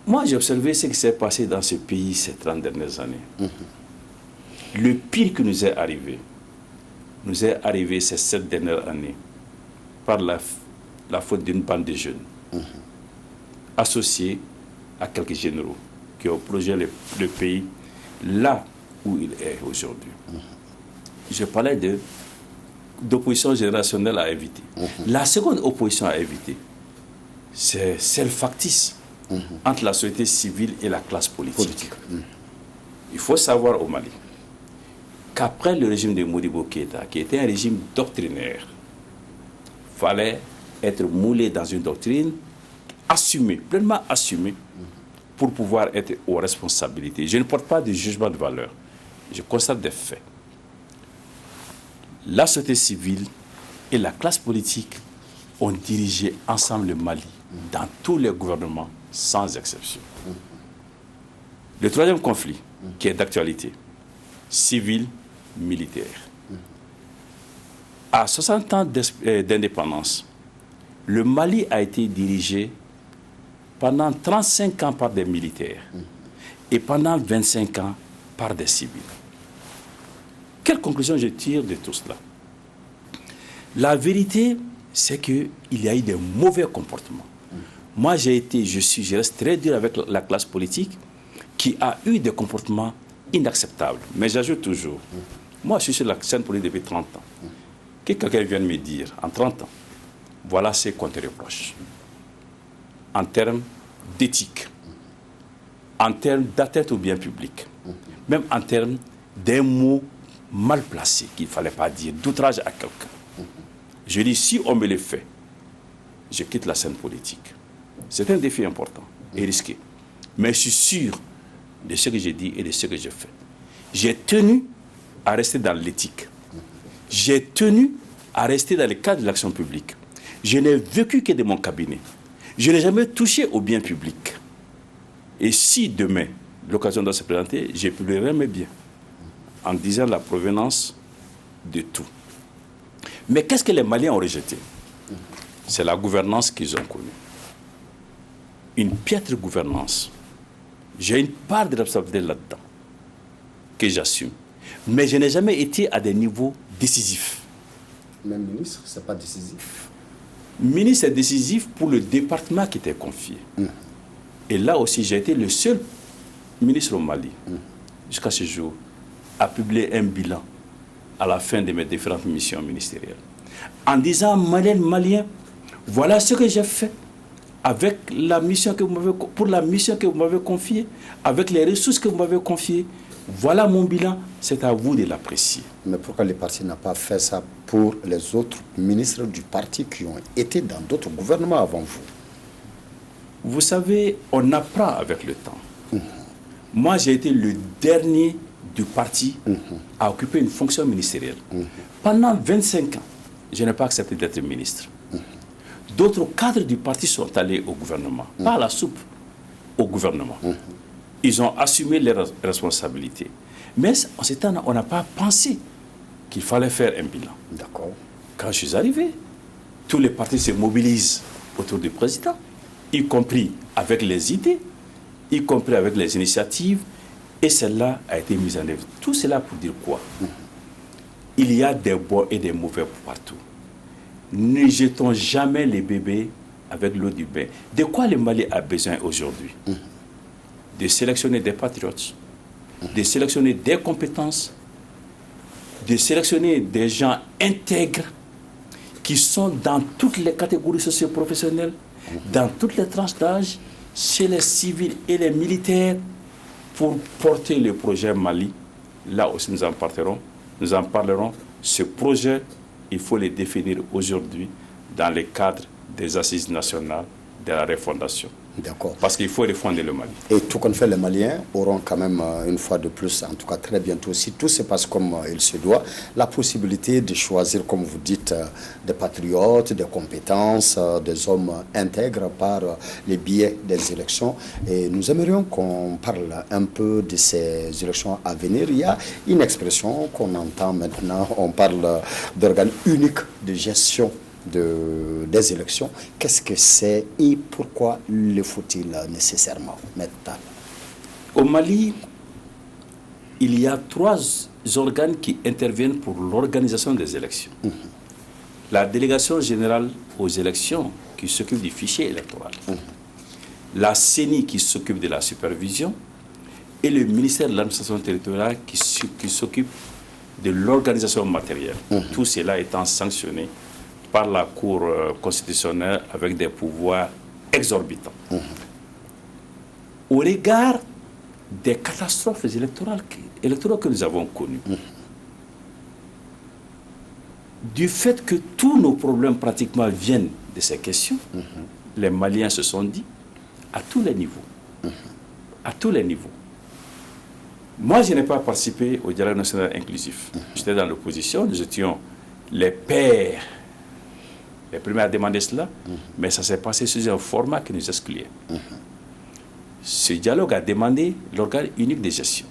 Moi, j'ai observé ce qui s'est passé dans ce pays ces 30 dernières années. Le pire qui nous est arrivé ces 7 dernières années par la faute d'une bande de jeunes associés à quelques généraux qui ont plongé le pays là où il est aujourd'hui. Je parlais d'opposition générationnelle à éviter. La seconde opposition à éviter, c'est celle factice entre la société civile et la classe politique. Il faut savoir au Mali qu'après le régime de Modibo Keïta, qui était un régime doctrinaire, il fallait être moulé dans une doctrine assumée, pleinement assumée, pour pouvoir être aux responsabilités. Je ne porte pas de jugement de valeur. Je constate des faits. La société civile et la classe politique ont dirigé ensemble le Mali dans tous les gouvernements, sans exception. Le troisième conflit, qui est d'actualité, civil, militaire. À 60 ans d'indépendance, le Mali a été dirigé pendant 35 ans par des militaires et pendant 25 ans par des civils. Quelle conclusion je tire de tout cela? La vérité, c'est qu'il y a eu des mauvais comportements. Moi, je reste très dur avec la classe politique qui a eu des comportements inacceptables. Mais j'ajoute toujours, moi, je suis sur la scène politique depuis 30 ans. Que quelqu'un vienne me dire, en 30 ans, voilà ce qu'on te reproche. En termes d'éthique, en termes d'atteinte au bien public, même en termes d'un mot mal placé qu'il ne fallait pas dire, d'outrage à quelqu'un. Je dis, si on me le fait, je quitte la scène politique. C'est un défi important et risqué. Mais je suis sûr de ce que j'ai dit et de ce que je fais. J'ai tenu à rester dans l'éthique. J'ai tenu à rester dans le cadre de l'action publique. Je n'ai vécu que de mon cabinet. Je n'ai jamais touché au bien public. Et si demain, l'occasion doit se présenter, je publierai mes biens en disant la provenance de tout. Mais qu'est-ce que les Maliens ont rejeté? C'est la gouvernance qu'ils ont connue. Une piètre gouvernance. J'ai une part de responsabilité là-dedans que j'assume. Mais je n'ai jamais été à des niveaux décisifs. Même ministre, ce n'est pas décisif. Ministre est décisif pour le département qui était confié. Et là aussi, j'ai été le seul ministre au Mali, jusqu'à ce jour, à publier un bilan à la fin de mes différentes missions ministérielles. En disant, Malien, voilà ce que j'ai fait avec la mission pour la mission que vous m'avez confiée, avec les ressources que vous m'avez confiées. Voilà mon bilan, c'est à vous de l'apprécier. Mais pourquoi le parti n'a pas fait ça pour les autres ministres du parti qui ont été dans d'autres gouvernements avant vous? Vous savez, on apprend avec le temps. Moi, j'ai été le dernier du parti à occuper une fonction ministérielle. Pendant 25 ans, je n'ai pas accepté d'être ministre. D'autres cadres du parti sont allés au gouvernement, pas à la soupe, au gouvernement. Ils ont assumé leurs responsabilités. Mais en ce temps, on n'a pas pensé qu'il fallait faire un bilan. D'accord. Quand je suis arrivé, tous les partis se mobilisent autour du président, y compris avec les idées y compris avec les initiatives, et celle-là a été mise en œuvre. Tout cela pour dire quoi? Il y a des bons et des mauvais partout. Ne jetons jamais les bébés avec l'eau du bain. De quoi le Mali a besoin aujourd'hui? De sélectionner des patriotes, de sélectionner des compétences, de sélectionner des gens intègres qui sont dans toutes les catégories socio-professionnelles, dans toutes les tranches d'âge, chez les civils et les militaires, pour porter le projet Mali. Là aussi nous en parlerons. Ce projet, il faut le définir aujourd'hui dans le cadre des assises nationales de la refondation. D'accord. Parce qu'il faut refonder le Mali. Et tout compte fait, les Maliens auront quand même, une fois de plus, en tout cas très bientôt, si tout se passe comme il se doit, la possibilité de choisir, comme vous dites, des patriotes, des compétences, des hommes intègres par les biais des élections. Et nous aimerions qu'on parle un peu de ces élections à venir. Il y a une expression qu'on entend maintenant, on parle d'organe unique de gestion des élections. Qu'est-ce que c'est et pourquoi le faut-il nécessairement mettre? Au Mali, il y a 3 organes qui interviennent pour l'organisation des élections. La délégation générale aux élections qui s'occupe du fichier électoral, la CENI qui s'occupe de la supervision et le ministère de l'administration territoriale qui s'occupe de l'organisation matérielle. Tout cela étant sanctionné par la Cour constitutionnelle avec des pouvoirs exorbitants. Au regard des catastrophes électorales que nous avons connues, du fait que tous nos problèmes pratiquement viennent de ces questions, les Maliens se sont dit, à tous les niveaux, moi je n'ai pas participé au dialogue national inclusif. J'étais dans l'opposition, nous étions les pères, les premiers à demander cela, mais ça s'est passé sous un format qui nous excluait. Ce dialogue a demandé l'organe unique de gestion.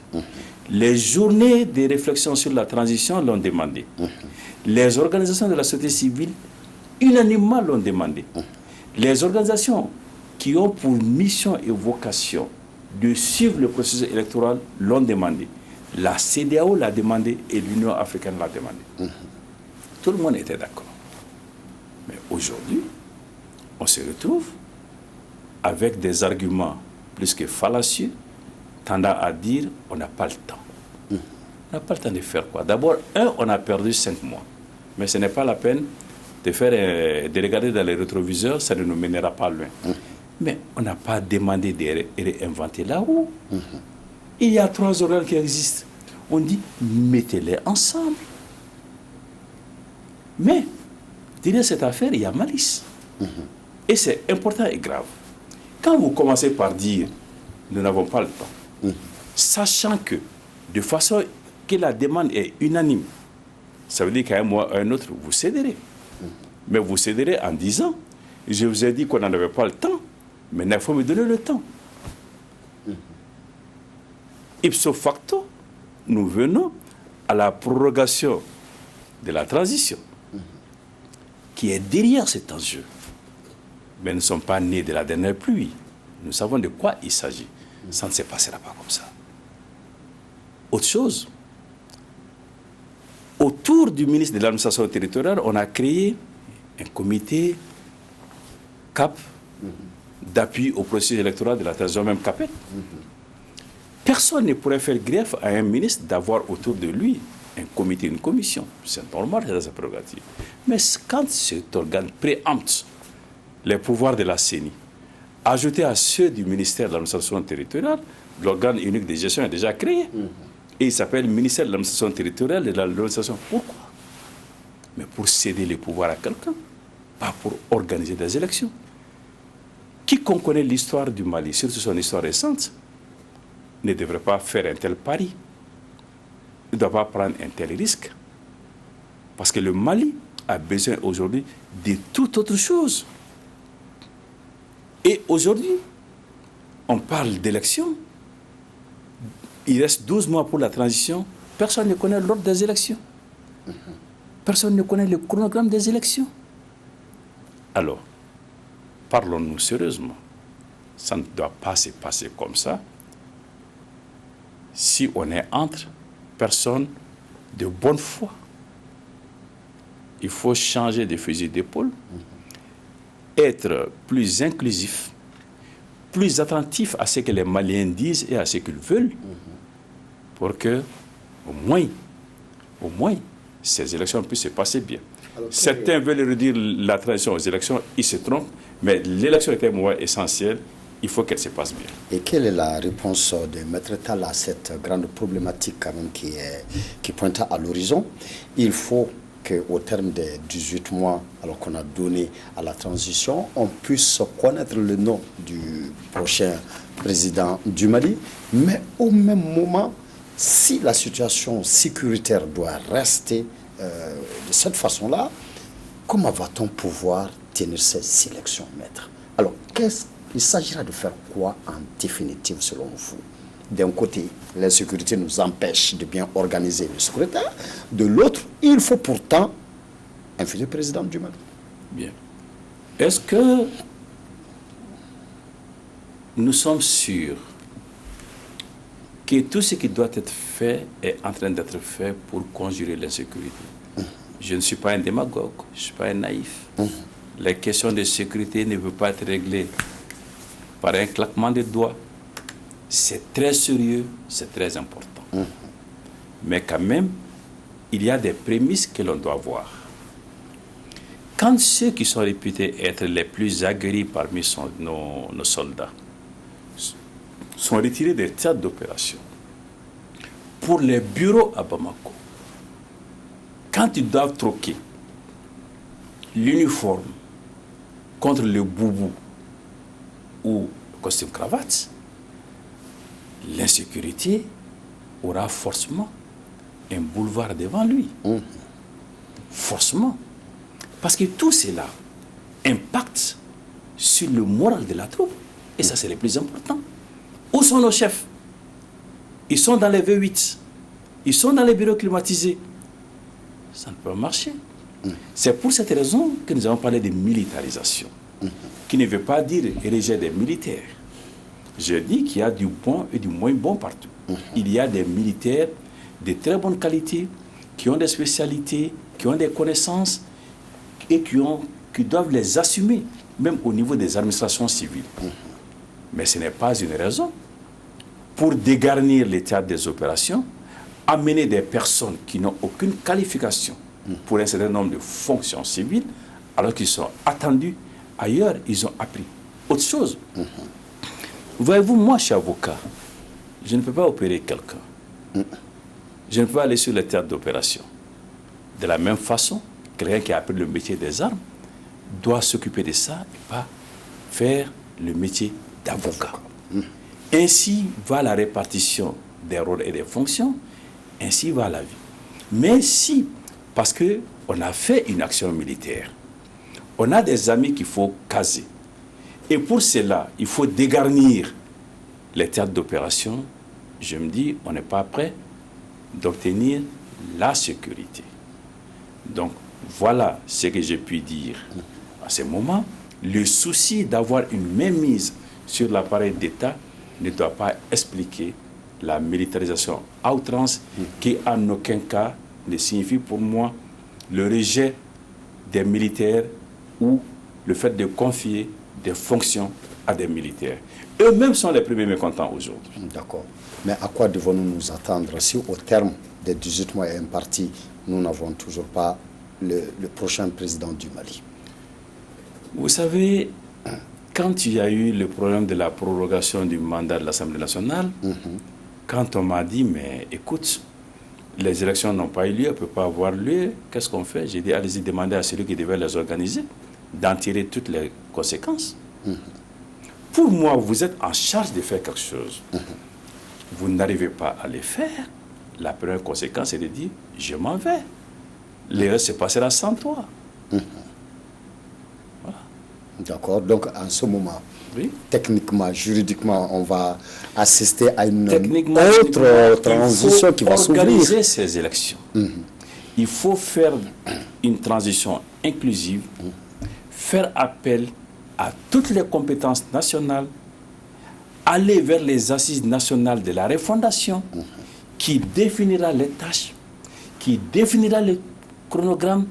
Les journées de réflexion sur la transition l'ont demandé. Les organisations de la société civile, unanimement, l'ont demandé. Les organisations qui ont pour mission et vocation de suivre le processus électoral l'ont demandé. La CEDEAO l'a demandé et l'Union africaine l'a demandé. Tout le monde était d'accord. Mais aujourd'hui, on se retrouve avec des arguments plus que fallacieux, tendant à dire on n'a pas le temps. On n'a pas le temps de faire quoi? D'abord, on a perdu 5 mois. Mais ce n'est pas la peine de regarder dans les rétroviseurs, ça ne nous mènera pas loin. Mais on n'a pas demandé de réinventer la roue. Il y a 3 organes qui existent. On dit mettez-les ensemble. Mais derrière cette affaire, il y a malice. Et c'est important et grave. Quand vous commencez par dire nous n'avons pas le temps, sachant que de façon que la demande est unanime, ça veut dire qu'à un moment ou à un autre, vous céderez. Mais vous céderez en disant je vous ai dit qu'on n'en avait pas le temps, maintenant il faut me donner le temps. Ipso facto, nous venons à la prorogation de la transition qui est derrière cet enjeu. Mais nous ne sommes pas nés de la dernière pluie. Nous savons de quoi il s'agit. Ça ne se passera pas comme ça. Autre chose, autour du ministre de l'administration territoriale, on a créé un comité CAP d'appui au processus électoral de la transition, même CAPET. Personne ne pourrait faire greffe à un ministre d'avoir autour de lui un comité, une commission. C'est normal, c'est dans sa prérogative. Mais quand cet organe préempte les pouvoirs de la CENI, ajouté à ceux du ministère de l'administration territoriale, l'organe unique de gestion est déjà créé. Et il s'appelle ministère de l'administration territoriale et de l'administration. Pourquoi? Mais pour céder les pouvoirs à quelqu'un, pas pour organiser des élections. Quiconque connaît l'histoire du Mali, surtout son histoire récente, ne devrait pas faire un tel pari. Il ne doit pas prendre un tel risque. Parce que le Mali a besoin aujourd'hui de toute autre chose. Et aujourd'hui, on parle d'élections. Il reste 12 mois pour la transition. Personne ne connaît l'ordre des élections. Personne ne connaît le chronogramme des élections. Alors, parlons-nous sérieusement. ça ne doit pas se passer comme ça. Si on est entre personnes de bonne foi, il faut changer de fusil d'épaule, être plus inclusif, plus attentif à ce que les Maliens disent et à ce qu'ils veulent, pour que, au moins, ces élections puissent se passer bien. Alors, certains veulent redire la transition aux élections, ils se trompent, mais l'élection est un moment essentiel, il faut qu'elle se passe bien. Et quelle est la réponse de Maître Tall à cette grande problématique quand même qui pointe à l'horizon? Il faut qu'au terme des 18 mois, alors qu'on a donné à la transition, on puisse connaître le nom du prochain président du Mali, mais au même moment, si la situation sécuritaire doit rester de cette façon-là, comment va-t-on pouvoir tenir ces élections, maître? Alors, il s'agira de faire quoi en définitive selon vous? D'un côté, l'insécurité nous empêche de bien organiser le scrutin. De l'autre, il faut pourtant un futur président du Mali. Bien. Est-ce que nous sommes sûrs que tout ce qui doit être fait est en train d'être fait pour conjurer l'insécurité? Je ne suis pas un démagogue, je ne suis pas un naïf. Les questions de sécurité ne peuvent pas être réglées par un claquement de doigts. C'est très sérieux, c'est très important. Mais quand même, il y a des prémices que l'on doit voir. Quand ceux qui sont réputés être les plus aguerris parmi nos soldats sont retirés des théâtres d'opération pour les bureaux à Bamako, quand ils doivent troquer l'uniforme contre le boubou ou le costume cravate, l'insécurité aura forcément un boulevard devant lui. Forcément. Parce que tout cela impacte sur le moral de la troupe. Et ça, c'est le plus important. Où sont nos chefs? Ils sont dans les V8. Ils sont dans les bureaux climatisés. Ça ne peut pas marcher. C'est pour cette raison que nous avons parlé de militarisation, qui ne veut pas dire ériger des militaires. Je dis qu'il y a du bon et du moins bon partout. Il y a des militaires de très bonne qualité, qui ont des spécialités, qui ont des connaissances et qui doivent les assumer, même au niveau des administrations civiles. Mais ce n'est pas une raison pour dégarnir les théâtres des opérations, amener des personnes qui n'ont aucune qualification pour un certain nombre de fonctions civiles, alors qu'ils sont attendus ailleurs, ils ont appris autre chose. Voyez-vous, moi, je suis avocat. Je ne peux pas opérer quelqu'un. Je ne peux pas aller sur le théâtre d'opération. De la même façon, quelqu'un qui a appris le métier des armes doit s'occuper de ça et pas faire le métier d'avocat. Ainsi va la répartition des rôles et des fonctions, ainsi va la vie. Mais si, parce qu'on a fait une action militaire, on a des amis qu'il faut caser, et pour cela, il faut dégarnir les théâtres d'opération, je me dis, on n'est pas prêt d'obtenir la sécurité. Donc, voilà ce que j'ai pu dire à ce moment. Le souci d'avoir une mainmise sur l'appareil d'État ne doit pas expliquer la militarisation à outrance qui, en aucun cas, ne signifie pour moi le rejet des militaires ou le fait de confier des fonctions à des militaires. Eux-mêmes sont les premiers mécontents aujourd'hui. D'accord. Mais à quoi devons-nous nous attendre si au terme des 18 mois impartis, nous n'avons toujours pas le prochain président du Mali? Vous savez, quand il y a eu le problème de la prorogation du mandat de l'Assemblée nationale, quand on m'a dit, mais écoute, les élections n'ont pas eu lieu, elles ne peuvent pas avoir lieu, qu'est-ce qu'on fait? J'ai dit, allez-y demander à celui qui devait les organiser d'en tirer toutes les conséquences. Pour moi, vous êtes en charge de faire quelque chose. Vous n'arrivez pas à le faire. La première conséquence est de dire, je m'en vais. Le reste se passera sans toi. Voilà. D'accord. Donc, en ce moment, oui, techniquement, juridiquement, on va assister à une autre transition qui va s'ouvrir. Il faut organiser ces élections. Il faut faire une transition inclusive, faire appel à toutes les compétences nationales aller vers les assises nationales de la refondation qui définira les tâches, qui définira le chronogramme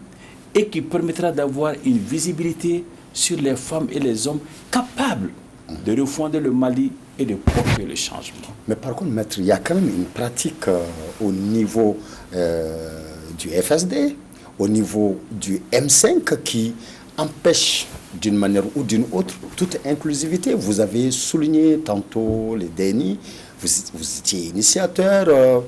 et qui permettra d'avoir une visibilité sur les femmes et les hommes capables de refonder le Mali et de porter le changement. Mais par contre, maître, il y a quand même une pratique au niveau du FSD, au niveau du M5 qui empêche d'une manière ou d'une autre toute inclusivité. Vous avez souligné tantôt les DENI, vous étiez initiateur,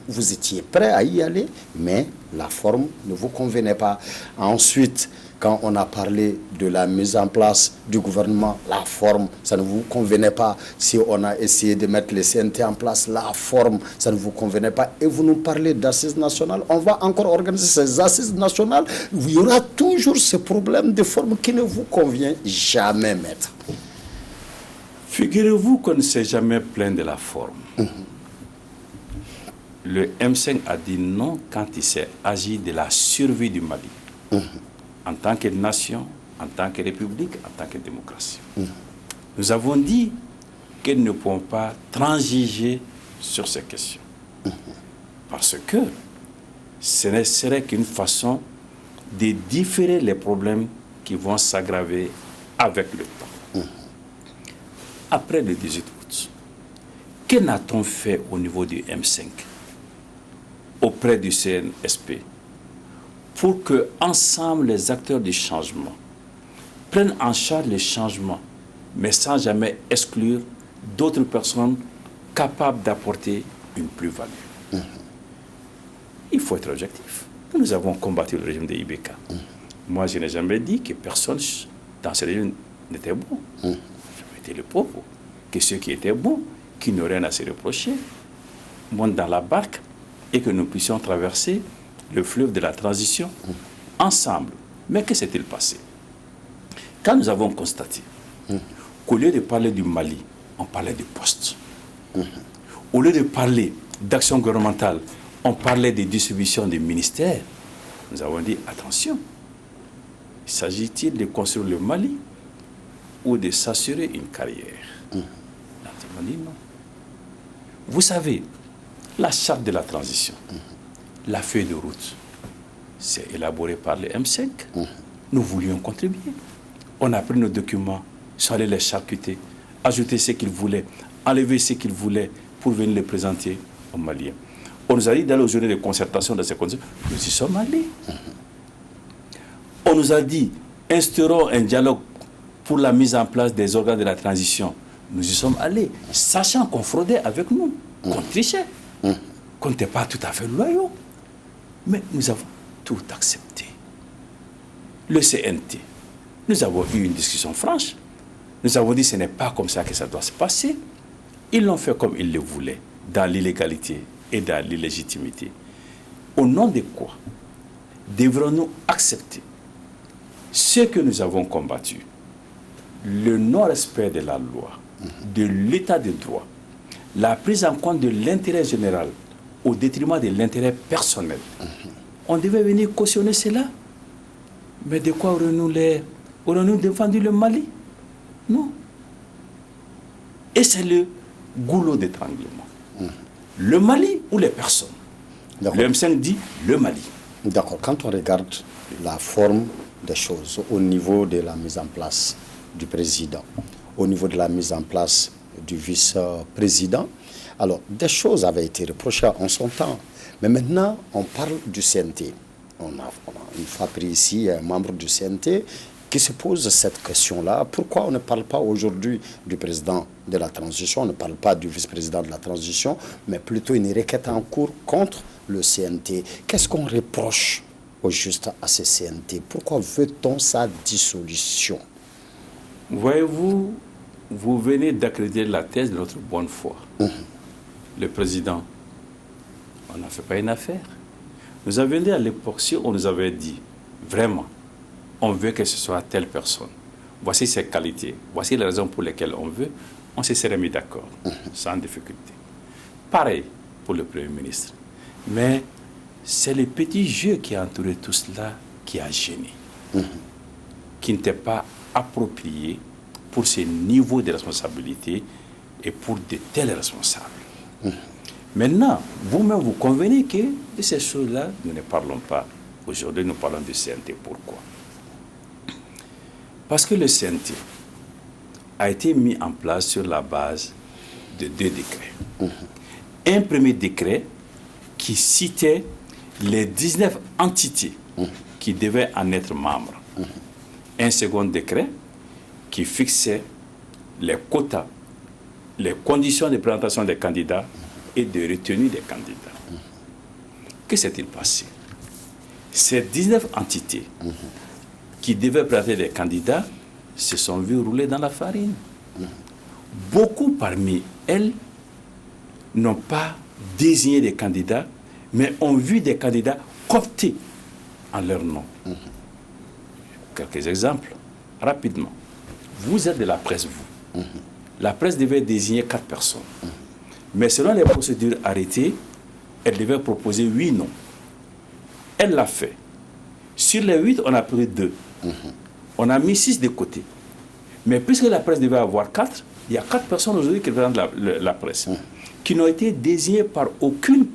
vous étiez prêt à y aller, mais la forme ne vous convenait pas. Ensuite, quand on a parlé de la mise en place du gouvernement, la forme, ça ne vous convenait pas. Si on a essayé de mettre les CNT en place, la forme, ça ne vous convenait pas. Et vous nous parlez d'assises nationales. On va encore organiser ces assises nationales. Il y aura toujours ce problème de forme qui ne vous convient jamais, maître. Figurez-vous qu'on ne s'est jamais plaint de la forme. Le M5 a dit non quand il s'est agi de la survie du Mali. En tant que nation, en tant que république, en tant que démocratie. Nous avons dit qu'ils ne pourront pas transiger sur ces questions. Parce que ce ne serait qu'une façon de différer les problèmes qui vont s'aggraver avec le temps. Après le 18 août, que n'a-t-on fait au niveau du M5 auprès du CNSP pour que, ensemble, les acteurs du changement prennent en charge les changements, mais sans jamais exclure d'autres personnes capables d'apporter une plus-value. Il faut être objectif. Nous avons combattu le régime de IBK. Moi, je n'ai jamais dit que personne dans ce régime n'était bon. J'avais le propos que ceux qui étaient bons, qui n'auraient rien à se reprocher, montent dans la barque et que nous puissions traverser le fleuve de la transition ensemble. Mais que s'est-il passé? Quand nous avons constaté qu'au lieu de parler du Mali, on parlait du poste. Au lieu de parler d'action gouvernementale, on parlait de distribution des ministères. Nous avons dit, attention, s'agit-il de construire le Mali ou de s'assurer une carrière? On a dit non. Vous savez, la charte de la transition, la feuille de route, c'est élaboré par le M5. Nous voulions contribuer. On a pris nos documents, sont allés les charcuter, ajouter ce qu'ils voulaient, enlever ce qu'ils voulaient pour venir les présenter aux Maliens. On nous a dit d'aller aux journées de concertation dans ces conditions. Nous y sommes allés. On nous a dit, instaurons un dialogue pour la mise en place des organes de la transition. Nous y sommes allés, sachant qu'on fraudait avec nous, qu'on trichait, qu'on n'était pas tout à fait loyaux. Mais nous avons tout accepté. Le CNT, nous avons eu une discussion franche. Nous avons dit que ce n'est pas comme ça que ça doit se passer. Ils l'ont fait comme ils le voulaient, dans l'illégalité et dans l'illégitimité. Au nom de quoi devrons-nous accepter ce que nous avons combattu? Le non-respect de la loi, de l'état de droit, la prise en compte de l'intérêt général au détriment de l'intérêt personnel. On devait venir cautionner cela. Mais de quoi aurions-nous défendu le Mali? Non. Et c'est le goulot d'étranglement. Le Mali ou les personnes? Le M5 dit le Mali. D'accord. Quand on regarde la forme des choses au niveau de la mise en place du président, au niveau de la mise en place du vice-président, alors des choses avaient été reprochées en son temps. Mais maintenant, on parle du CNT. On a une fois pris ici un membre du CNT qui se pose cette question-là. Pourquoi on ne parle pas aujourd'hui du président de la transition, on ne parle pas du vice-président de la transition, mais plutôt une requête en cours contre le CNT? Qu'est-ce qu'on reproche au juste à ce CNT? Pourquoi veut-on sa dissolution? Voyez-vous, vous venez d'accréditer la thèse de notre bonne foi. Le président, on n'a fait pas une affaire. Nous avions dit à l'époque, si on nous avait dit, vraiment, on veut que ce soit telle personne, voici ses qualités, voici les raisons pour lesquelles on veut, on se serait mis d'accord, sans difficulté. Pareil pour le Premier ministre. Mais c'est le petit jeu qui a entouré tout cela qui a gêné, qui n'était pas approprié pour ces niveaux de responsabilité et pour de tels responsables. Maintenant, vous-même, vous convenez que de ces choses-là, nous ne parlons pas. Aujourd'hui, nous parlons du CNT. Pourquoi? Parce que le CNT a été mis en place sur la base de 2 décrets. Un premier décret qui citait les 19 entités qui devaient en être membres. Un second décret qui fixait les quotas, les conditions de présentation des candidats et de retenue des candidats. Que s'est-il passé? Ces 19 entités qui devaient présenter des candidats se sont vues rouler dans la farine. Beaucoup parmi elles n'ont pas désigné des candidats, mais ont vu des candidats cooptés en leur nom. Quelques exemples, rapidement. Vous êtes de la presse, vous. La presse devait désigner 4 personnes. Mais selon les procédures arrêtées, elle devait proposer 8 noms. Elle l'a fait. Sur les 8, on a pris 2. On a mis 6 de côté. Mais puisque la presse devait avoir 4, il y a 4 personnes aujourd'hui qui représentent la presse, qui n'ont été désignées par aucune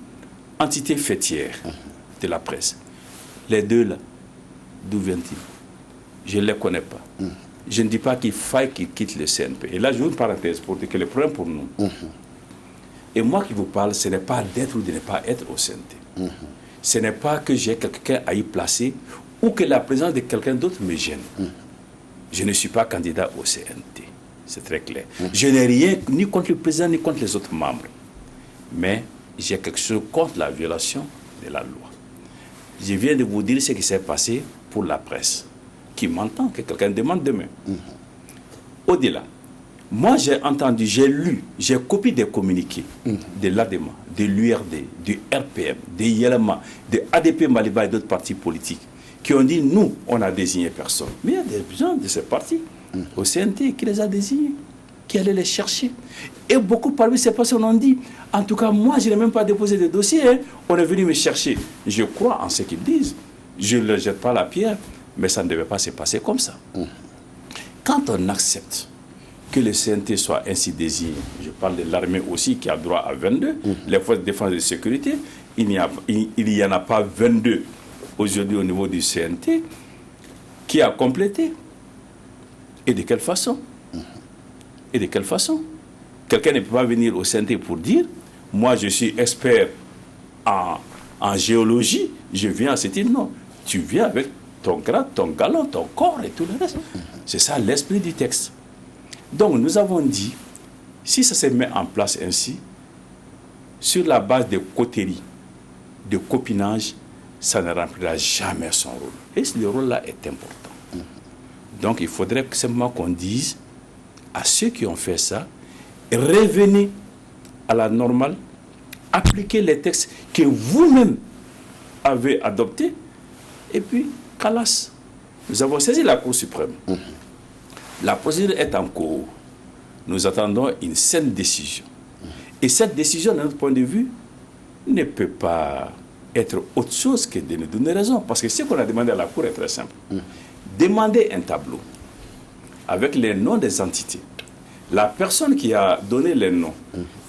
entité fêtière de la presse. Les 2 là, d'où viennent-ils? Je ne les connais pas. Je ne dis pas qu'il faille qu'ils quittent le CNP. Et là, je vous une parenthèse pour dire que le problème pour nous, et moi qui vous parle, ce n'est pas d'être ou de ne pas être au CNT. Ce n'est pas que j'ai quelqu'un à y placer ou que la présence de quelqu'un d'autre me gêne. Je ne suis pas candidat au CNT. C'est très clair. Je n'ai rien ni contre le président ni contre les autres membres. Mais j'ai quelque chose contre la violation de la loi. Je viens de vous dire ce qui s'est passé pour la presse, qui m'entend, que quelqu'un demande demain. Au-delà, moi j'ai entendu, j'ai lu, j'ai copié des communiqués de l'ADEMA, de l'URD, du RPM, de YELAMA, de ADP Maliba et d'autres partis politiques qui ont dit, nous, on a désigné personne. Mais il y a des gens de ces partis au CNT qui les a désignés, qui allaient les chercher. Et beaucoup parmi ces personnes ont dit, en tout cas, moi, je n'ai même pas déposé de dossier, hein. On est venu me chercher. Je crois en ce qu'ils disent. Je ne leur jette pas la pierre, mais ça ne devait pas se passer comme ça. Quand on accepte que le CNT soit ainsi désigné, je parle de l'armée aussi qui a droit à 22, les forces de défense et de sécurité, il n'y en a pas 22 aujourd'hui au niveau du CNT qui a complété. Et de quelle façon? Et de quelle façon? Quelqu'un ne peut pas venir au CNT pour dire, moi je suis expert en géologie, je viens à cette île. Non, tu viens avec ton grade, ton galon, ton corps et tout le reste. C'est ça l'esprit du texte. Donc nous avons dit, si ça se met en place ainsi, sur la base de coteries, de copinage, ça ne remplira jamais son rôle. Et ce rôle-là est important. Donc il faudrait simplement qu'on dise à ceux qui ont fait ça, revenez à la normale, appliquez les textes que vous-même avez adoptés, et puis, calas. Nous avons saisi la Cour suprême. La procédure est en cours. Nous attendons une saine décision. Et cette décision, de notre point de vue, ne peut pas être autre chose que de nous donner raison. Parce que ce qu'on a demandé à la Cour est très simple. Demander un tableau avec les noms des entités. La personne qui a donné les noms,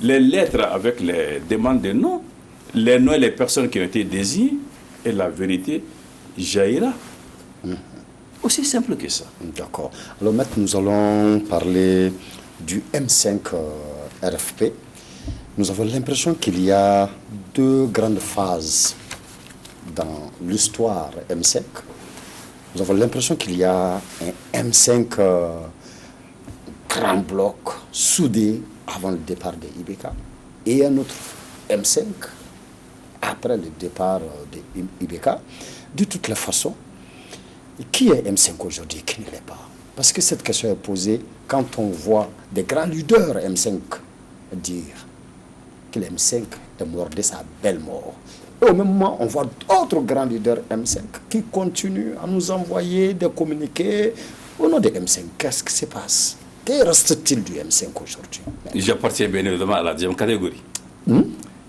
les lettres avec les demandes de noms, les noms et les personnes qui ont été désignées, et la vérité jaillira. Aussi simple que ça. D'accord. Alors maintenant, nous allons parler du M5 RFP. Nous avons l'impression qu'il y a 2 grandes phases dans l'histoire M5. Nous avons l'impression qu'il y a un M5 grand bloc soudé avant le départ de IBK et un autre M5 après le départ de IBK. De toutes les façons, qui est M5 aujourd'hui, qui ne l'est pas? Parce que cette question est posée quand on voit des grands leaders M5 dire que le M5 est mort de sa belle mort. Et au même moment, on voit d'autres grands leaders M5 qui continuent à nous envoyer des communiqués au nom de M5. Qu'est-ce qui se passe? Que reste-t-il du M5 aujourd'hui? J'appartiens bien évidemment à la deuxième catégorie.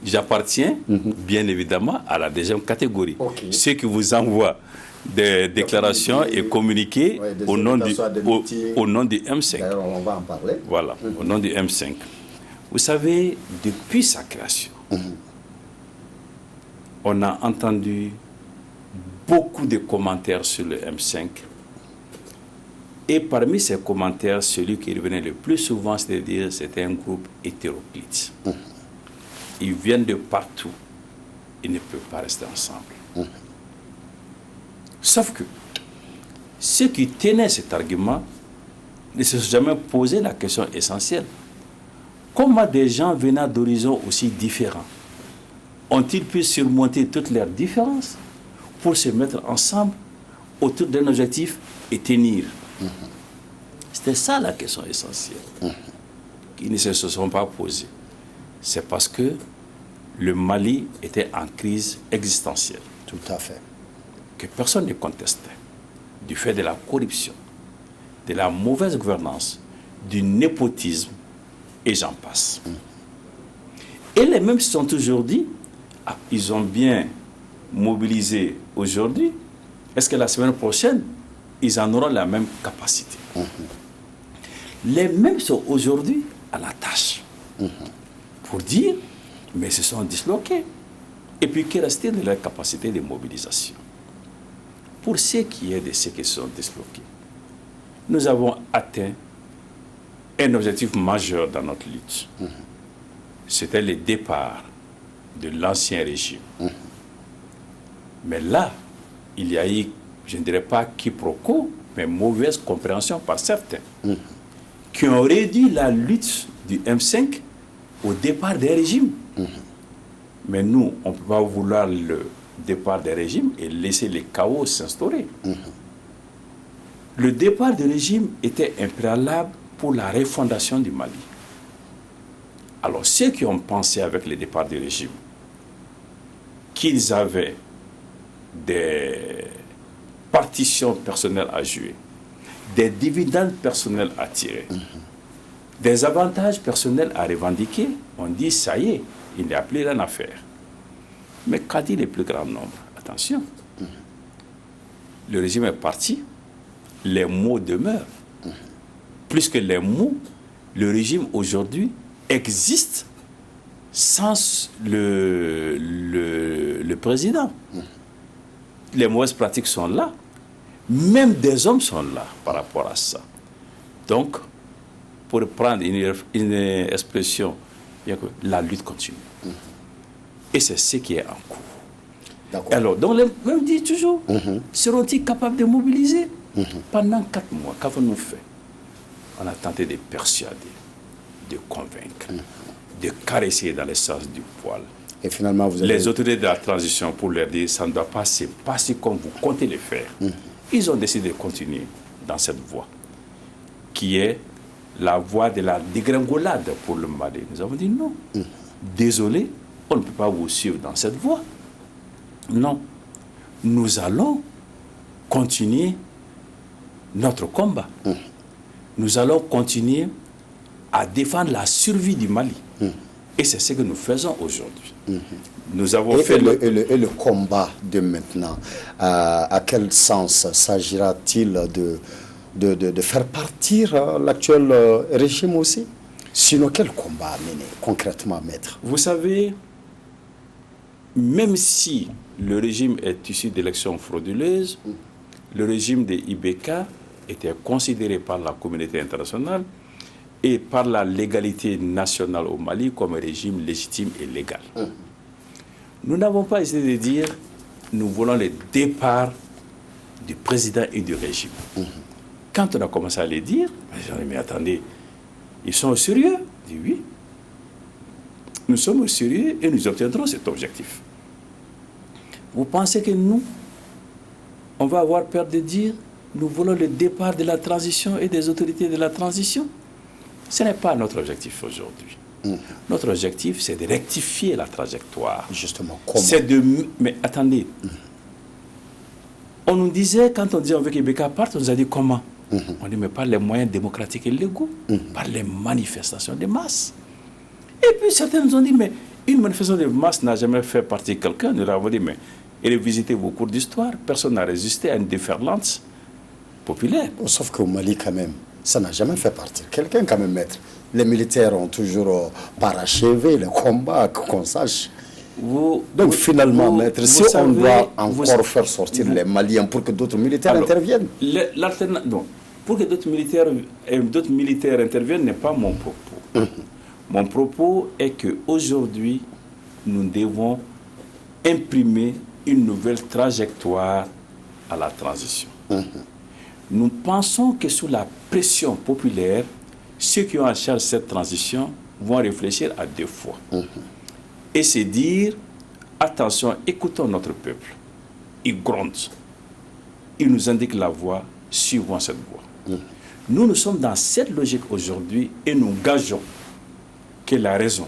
J'appartiens bien évidemment à la deuxième catégorie. Okay. Ceux qui vous envoient des déclarations et communiqués au nom du M5. On va en parler. Voilà, au nom du M5. Vous savez, depuis sa création, on a entendu beaucoup de commentaires sur le M5. Et parmi ces commentaires, celui qui revenait le plus souvent, c'est de dire c'était un groupe hétéroclite. Ils viennent de partout. Ils ne peuvent pas rester ensemble. Sauf que ceux qui tenaient cet argument ne se sont jamais posé la question essentielle. Comment des gens venant d'horizons aussi différents ont-ils pu surmonter toutes leurs différences pour se mettre ensemble autour d'un objectif et tenir? C'était ça la question essentielle. Ils ne se sont pas posés. C'est parce que le Mali était en crise existentielle. Tout à fait. Que personne ne contestait. Du fait de la corruption, de la mauvaise gouvernance, du népotisme, et j'en passe. Et les mêmes se sont toujours dit, ah, ils ont bien mobilisé aujourd'hui, est-ce que la semaine prochaine, ils en auront la même capacité? Les mêmes sont aujourd'hui à la tâche pour dire, mais ils se sont disloqués. Et puis, qu'est resté de leur capacité de mobilisation? Pour ce qui est de ceux qui se sont disloqués, nous avons atteint un objectif majeur dans notre lutte. C'était le départ de l'ancien régime. Mais là, il y a eu, je ne dirais pas quiproquo, mais mauvaise compréhension par certains, qui ont réduit la lutte du M5 au départ des régimes. Mais nous, on ne peut pas vouloir le départ des régimes et laisser les chaos s'instaurer. Le départ du régime était un préalable pour la refondation du Mali. Alors, ceux qui ont pensé avec le départ du régime qu'ils avaient des partitions personnelles à jouer, des dividendes personnels à tirer, des avantages personnels à revendiquer, on dit ça y est, il n'y a plus rien à faire. Mais qu'a dit le plus grand nombre? Attention, le régime est parti, les mots demeurent. Plus que les mots, le régime aujourd'hui existe sans le président. Les mauvaises pratiques sont là. Même des hommes sont là par rapport à ça. Donc, pour prendre une expression, la lutte continue. Et c'est ce qui est en cours. Alors, donc, les mêmes disent toujours, seront-ils capables de mobiliser? Pendant 4 mois, qu'avons-nous fait? On a tenté de persuader, de convaincre, de caresser dans le sens du poil. Et finalement, vous avez... Les autorités de la transition, pour leur dire, ça ne doit pas se passer comme vous comptez le faire. Ils ont décidé de continuer dans cette voie, qui est la voie de la dégringolade pour le Mali. Nous avons dit non. Désolé, on ne peut pas vous suivre dans cette voie. Non. Nous allons continuer notre combat. Nous allons continuer à défendre la survie du Mali. Et c'est ce que nous faisons aujourd'hui. Nous avons fait le combat de maintenant, à quel sens s'agira-t-il de faire partir l'actuel régime aussi? Sinon, quel combat mener concrètement, maître? Vous savez, même si le régime est issu d'élections frauduleuses, le régime des IBK était considéré par la communauté internationale et par la légalité nationale au Mali comme un régime légitime et légal. Nous n'avons pas essayé de dire nous voulons le départ du président et du régime. Quand on a commencé à le dire, j'ai dit mais attendez, ils sont au sérieux? Je dis oui. Nous sommes au sérieux et nous obtiendrons cet objectif. Vous pensez que nous, on va avoir peur de dire nous voulons le départ de la transition et des autorités de la transition? Ce n'est pas notre objectif aujourd'hui. Notre objectif, c'est de rectifier la trajectoire. Justement, comment? Mais attendez. On nous disait, quand on disait on veut que Ibeka parte, on nous a dit comment? On dit mais par les moyens démocratiques et légaux, par les manifestations de masse. Et puis certains nous ont dit mais une manifestation de masse n'a jamais fait partie de quelqu'un. Nous leur avons dit mais visitez vos cours d'histoire, personne n'a résisté à une déferlante populaire. Sauf qu'au Mali quand même, Ça n'a jamais fait partir quelqu'un quand même, maître. Les militaires ont toujours parachevé les combats, qu'on sache. Donc finalement, maître, si on doit encore faire sortir les Maliens pour que d'autres militaires interviennent. Non, pour que d'autres militaires interviennent n'est pas mon propos. Mon propos est qu'aujourd'hui, nous devons imprimer une nouvelle trajectoire à la transition. Nous pensons que sous la pression populaire, ceux qui ont en charge cette transition vont réfléchir à deux fois. Et se dire, attention, écoutons notre peuple. Il gronde. Il nous indique la voie, suivons cette voie. Nous sommes dans cette logique aujourd'hui et nous gageons que la raison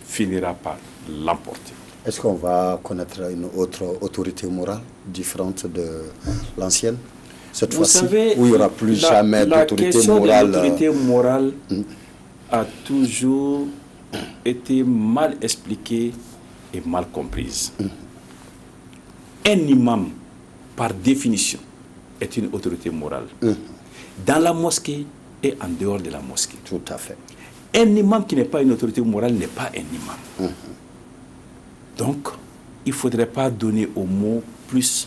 finira par l'emporter. Est-ce qu'on va connaître une autre autorité morale différente de l'ancienne? Cette fois-ci, où il n'y aura plus jamais d'autorité morale. L'autorité morale a toujours été mal expliquée et mal comprise. Un imam, par définition, est une autorité morale. Dans la mosquée et en dehors de la mosquée. Tout à fait. Un imam qui n'est pas une autorité morale n'est pas un imam. Donc, il ne faudrait pas donner au mot plus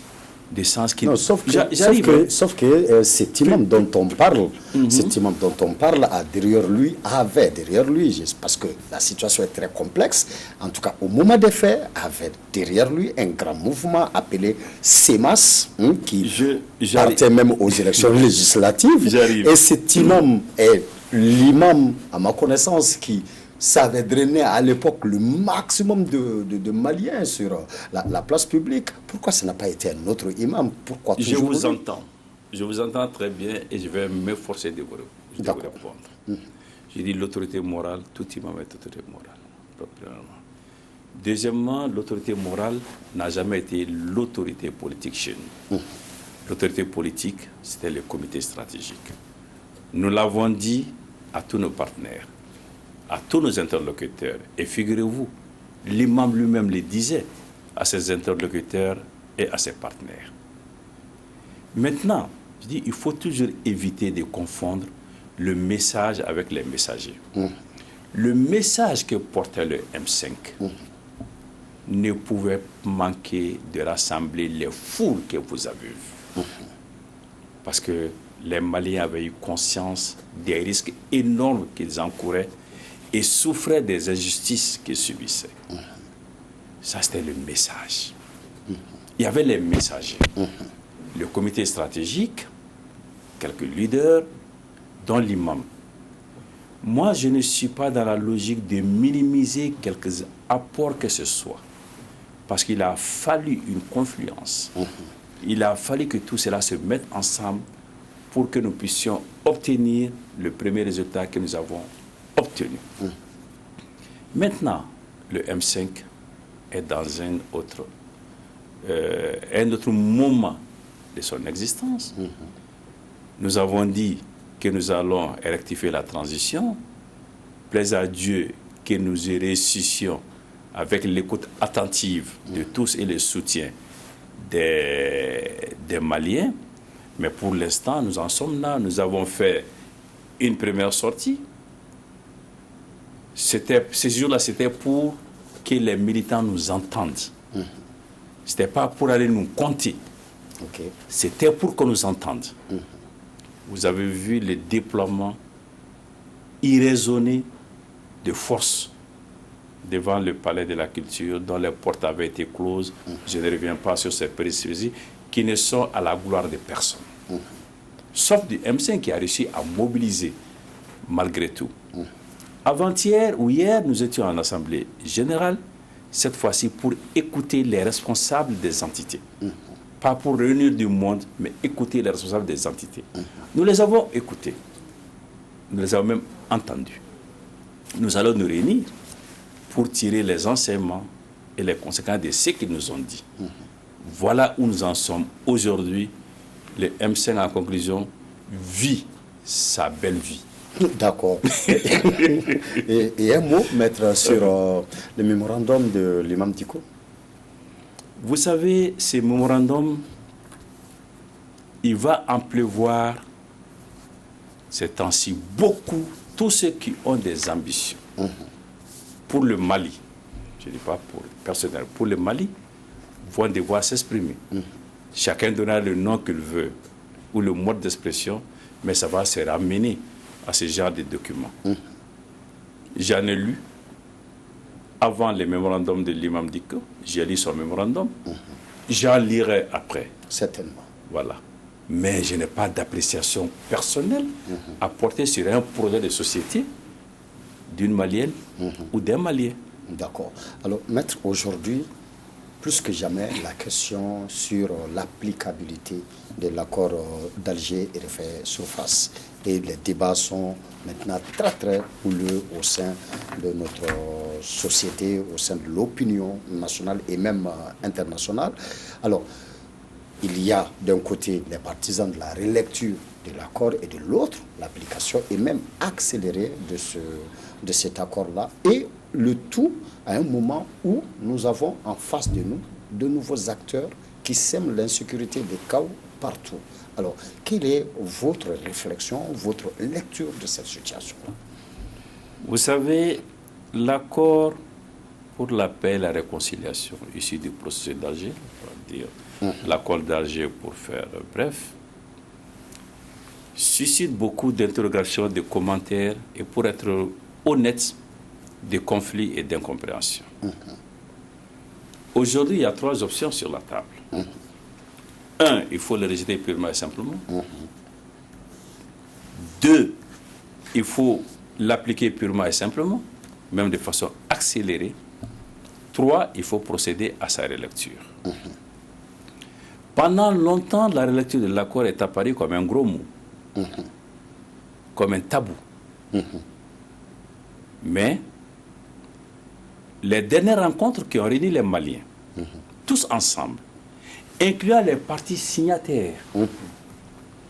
de sens qu'il... Non, sauf que cet imam dont on parle, avait derrière lui, parce que la situation est très complexe, en tout cas au moment des faits, avait derrière lui un grand mouvement appelé SEMAS, qui partait même aux élections législatives. Et cet imam est l'imam, à ma connaissance, qui savait drainer à l'époque le maximum de Maliens sur la place publique. Pourquoi ça n'a pas été un autre imam? Pourquoi Je vous entends très bien et je vais m'efforcer de vous répondre. J'ai dit l'autorité morale, tout imam est autorité morale. Deuxièmement, l'autorité morale n'a jamais été l'autorité politique chez nous. L'autorité politique, c'était le comité stratégique. Nous l'avons dit à tous nos partenaires, à tous nos interlocuteurs. Et figurez-vous, l'imam lui-même le disait à ses interlocuteurs et à ses partenaires. Maintenant, je dis, il faut toujours éviter de confondre le message avec les messagers. Le message que portait le M5 ne pouvait manquer de rassembler les foules que vous avez vues. Parce que les Maliens avaient eu conscience des risques énormes qu'ils encouraient et souffraient des injustices qu'ils subissaient. Ça, c'était le message. Il y avait les messagers. Le comité stratégique, quelques leaders, dont l'imam. Moi, je ne suis pas dans la logique de minimiser quelques apports que ce soit. Parce qu'il a fallu une confluence. Il a fallu que tout cela se mette ensemble pour que nous puissions obtenir le premier résultat que nous avons obtenu. Maintenant, le M5 est dans un autre moment de son existence. Nous avons dit que nous allons rectifier la transition. Plaise à Dieu que nous y réussissions avec l'écoute attentive de tous et le soutien des Maliens. Mais pour l'instant, nous en sommes là. Nous avons fait une première sortie. Ces jours-là, c'était pour que les militants nous entendent. Ce n'était pas pour aller nous compter. C'était pour qu'on nous entende. Vous avez vu le déploiement irraisonné de force devant le palais de la culture, dont les portes avaient été closes. Je ne reviens pas sur ces péripéties qui ne sont à la gloire de personne. Sauf du M5 qui a réussi à mobiliser malgré tout. Avant-hier ou hier, nous étions en assemblée générale, cette fois-ci pour écouter les responsables des entités. Pas pour réunir du monde, mais écouter les responsables des entités. Nous les avons écoutés. Nous les avons même entendus. Nous allons nous réunir pour tirer les enseignements et les conséquences de ce qu'ils nous ont dit. Voilà où nous en sommes aujourd'hui. Le M5, en conclusion, vit sa belle vie. D'accord. et un mot, maître, sur le mémorandum de l'imam Dicko. Vous savez, ce mémorandum, il va en pleuvoir ces temps-ci, beaucoup, tous ceux qui ont des ambitions pour le Mali, je ne dis pas pour le personnel, pour le Mali, vont devoir s'exprimer. Chacun donnera le nom qu'il veut ou le mode d'expression, mais ça va se ramener à ce genre de documents. J'en ai lu avant les mémorandums de l'imam Dicko, j'ai lu son mémorandum, j'en lirai après. Certainement. Voilà. Mais je n'ai pas d'appréciation personnelle à porter sur un projet de société d'une Malienne ou d'un Malien. D'accord. Alors, maître, aujourd'hui, plus que jamais, la question sur l'applicabilité de l'accord d'Alger est refait surface. Et les débats sont maintenant très, très houleux au sein de notre société, au sein de l'opinion nationale et même internationale. Alors, il y a d'un côté les partisans de la relecture de l'accord et de l'autre l'application et même accélérée de cet accord-là. Et le tout à un moment où nous avons en face de nous de nouveaux acteurs qui sèment l'insécurité des chaos partout. Alors, quelle est votre réflexion, votre lecture de cette situation-là? Vous savez, l'accord pour la paix et la réconciliation issu du processus d'Alger, on va dire l'accord d'Alger pour faire bref, suscite beaucoup d'interrogations, de commentaires et pour être honnête, de conflits et d'incompréhension. Aujourd'hui, il y a 3 options sur la table. 1, il faut le rejeter purement et simplement. 2, il faut l'appliquer purement et simplement, même de façon accélérée. 3, il faut procéder à sa relecture. Pendant longtemps, la relecture de l'accord est apparue comme un gros mot, comme un tabou. Mais les dernières rencontres qui ont réuni les Maliens, tous ensemble, incluant les parties signataires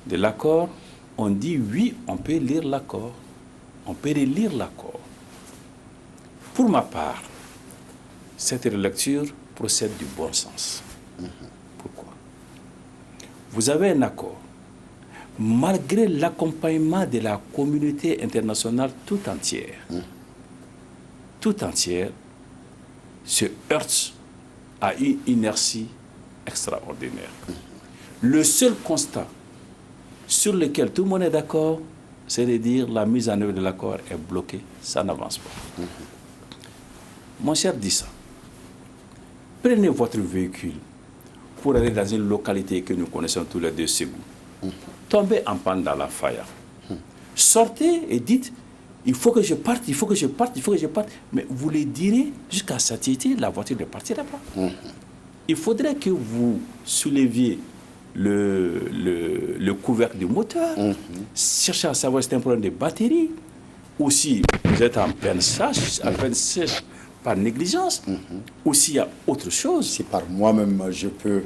de l'accord, ont dit oui, on peut lire l'accord, on peut relire l'accord. Pour ma part, cette relecture procède du bon sens. Pourquoi? Vous avez un accord, malgré l'accompagnement de la communauté internationale tout entière, se heurte à une inertie extraordinaire. Le seul constat sur lequel tout le monde est d'accord, c'est de dire la mise en œuvre de l'accord est bloquée, ça n'avance pas. Mon cher dit ça. Prenez votre véhicule pour aller dans une localité que nous connaissons tous les deux, Ségou. Tombez en panne dans la faille. Sortez et dites, il faut que je parte, il faut que je parte, il faut que je parte. Mais vous le direz jusqu'à satiété, la voiture ne partira pas. Il faudrait que vous souleviez le couvercle du moteur, cherchez à savoir si c'est un problème de batterie, ou si vous êtes en pleine sèche, par négligence, ou s'il y a autre chose. Si par moi-même je peux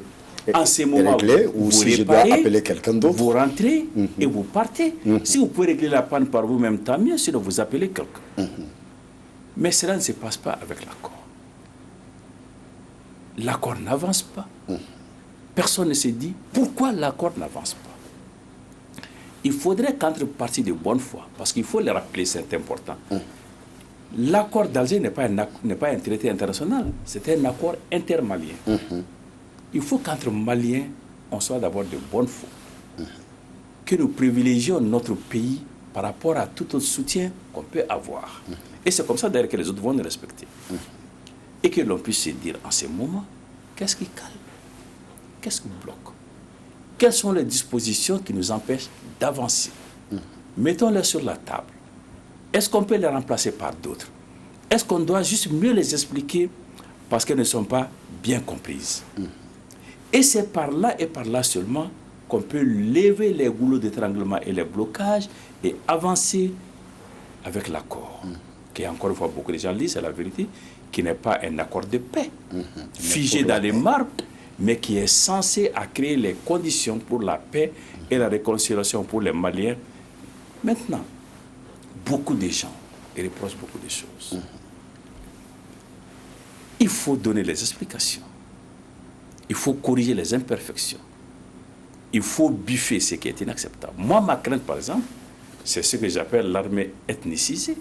en ces moments, régler, ou si je dois appeler quelqu'un d'autre. Vous rentrez et vous partez. Si vous pouvez régler la panne par vous-même, tant mieux, sinon vous appelez quelqu'un. Mais cela ne se passe pas avec l'accord. L'accord n'avance pas. Personne ne se dit pourquoi l'accord n'avance pas. Il faudrait qu'entre parties de bonne foi, parce qu'il faut le rappeler, c'est important. L'accord d'Alger n'est pas un traité international, c'est un accord intermalien. Il faut qu'entre Maliens, on soit d'abord de bonne foi. Que nous privilégions notre pays par rapport à tout autre soutien qu'on peut avoir. Et c'est comme ça d'ailleurs que les autres vont nous respecter. Et que l'on puisse se dire en ce moment, qu'est-ce qui cale? Qu'est-ce qui bloque? Quelles sont les dispositions qui nous empêchent d'avancer? Mettons-les sur la table. Est-ce qu'on peut les remplacer par d'autres? Est-ce qu'on doit juste mieux les expliquer parce qu'elles ne sont pas bien comprises? Et c'est par là et par là seulement qu'on peut lever les goulots d'étranglement et les blocages et avancer avec l'accord. Qui, encore une fois, beaucoup de gens disent, c'est la vérité, qui n'est pas un accord de paix, figé dans les marbres, mais qui est censé à créer les conditions pour la paix et la réconciliation pour les Maliens. Maintenant, beaucoup de gens reprochent beaucoup de choses. Il faut donner les explications. Il faut corriger les imperfections. Il faut biffer ce qui est inacceptable. Moi, ma crainte, par exemple, C'est ce que j'appelle l'armée ethnicisée.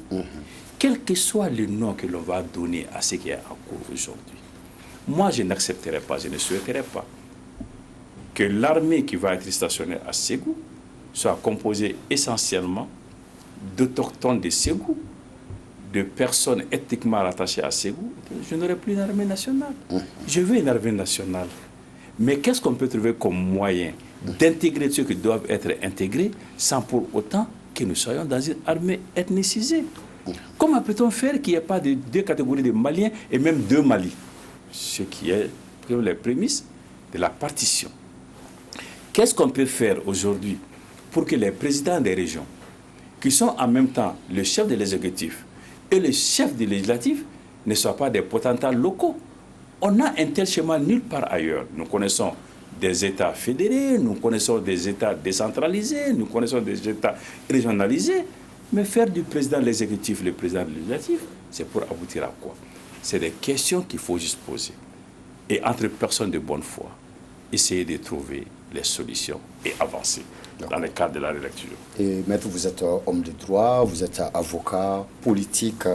Quel que soit le nom que l'on va donner à ce qui est en cours aujourd'hui, moi je n'accepterai pas, je ne souhaiterais pas que l'armée qui va être stationnée à Ségou soit composée essentiellement d'autochtones de Ségou, de personnes ethniquement rattachées à Ségou. Je n'aurai plus une armée nationale. Je veux une armée nationale. Mais qu'est-ce qu'on peut trouver comme moyen d'intégrer ceux qui doivent être intégrés sans pour autant que nous soyons dans une armée ethnicisée? Comment peut-on faire qu'il n'y ait pas de deux catégories de Maliens et même deux Mali? Ce qui est les prémices de la partition. Qu'est-ce qu'on peut faire aujourd'hui pour que les présidents des régions, qui sont en même temps le chef de l'exécutif et le chef du législatif, ne soient pas des potentats locaux? On a un tel schéma nulle part ailleurs. Nous connaissons des États fédérés, nous connaissons des États décentralisés, nous connaissons des États régionalisés. Mais faire du président de l'exécutif le président du législatif, c'est pour aboutir à quoi? C'est des questions qu'il faut juste poser. Et entre personnes de bonne foi, essayer de trouver les solutions et avancer dans le cadre de la relecture. Et maître, vous êtes homme de droit, vous êtes avocat politique.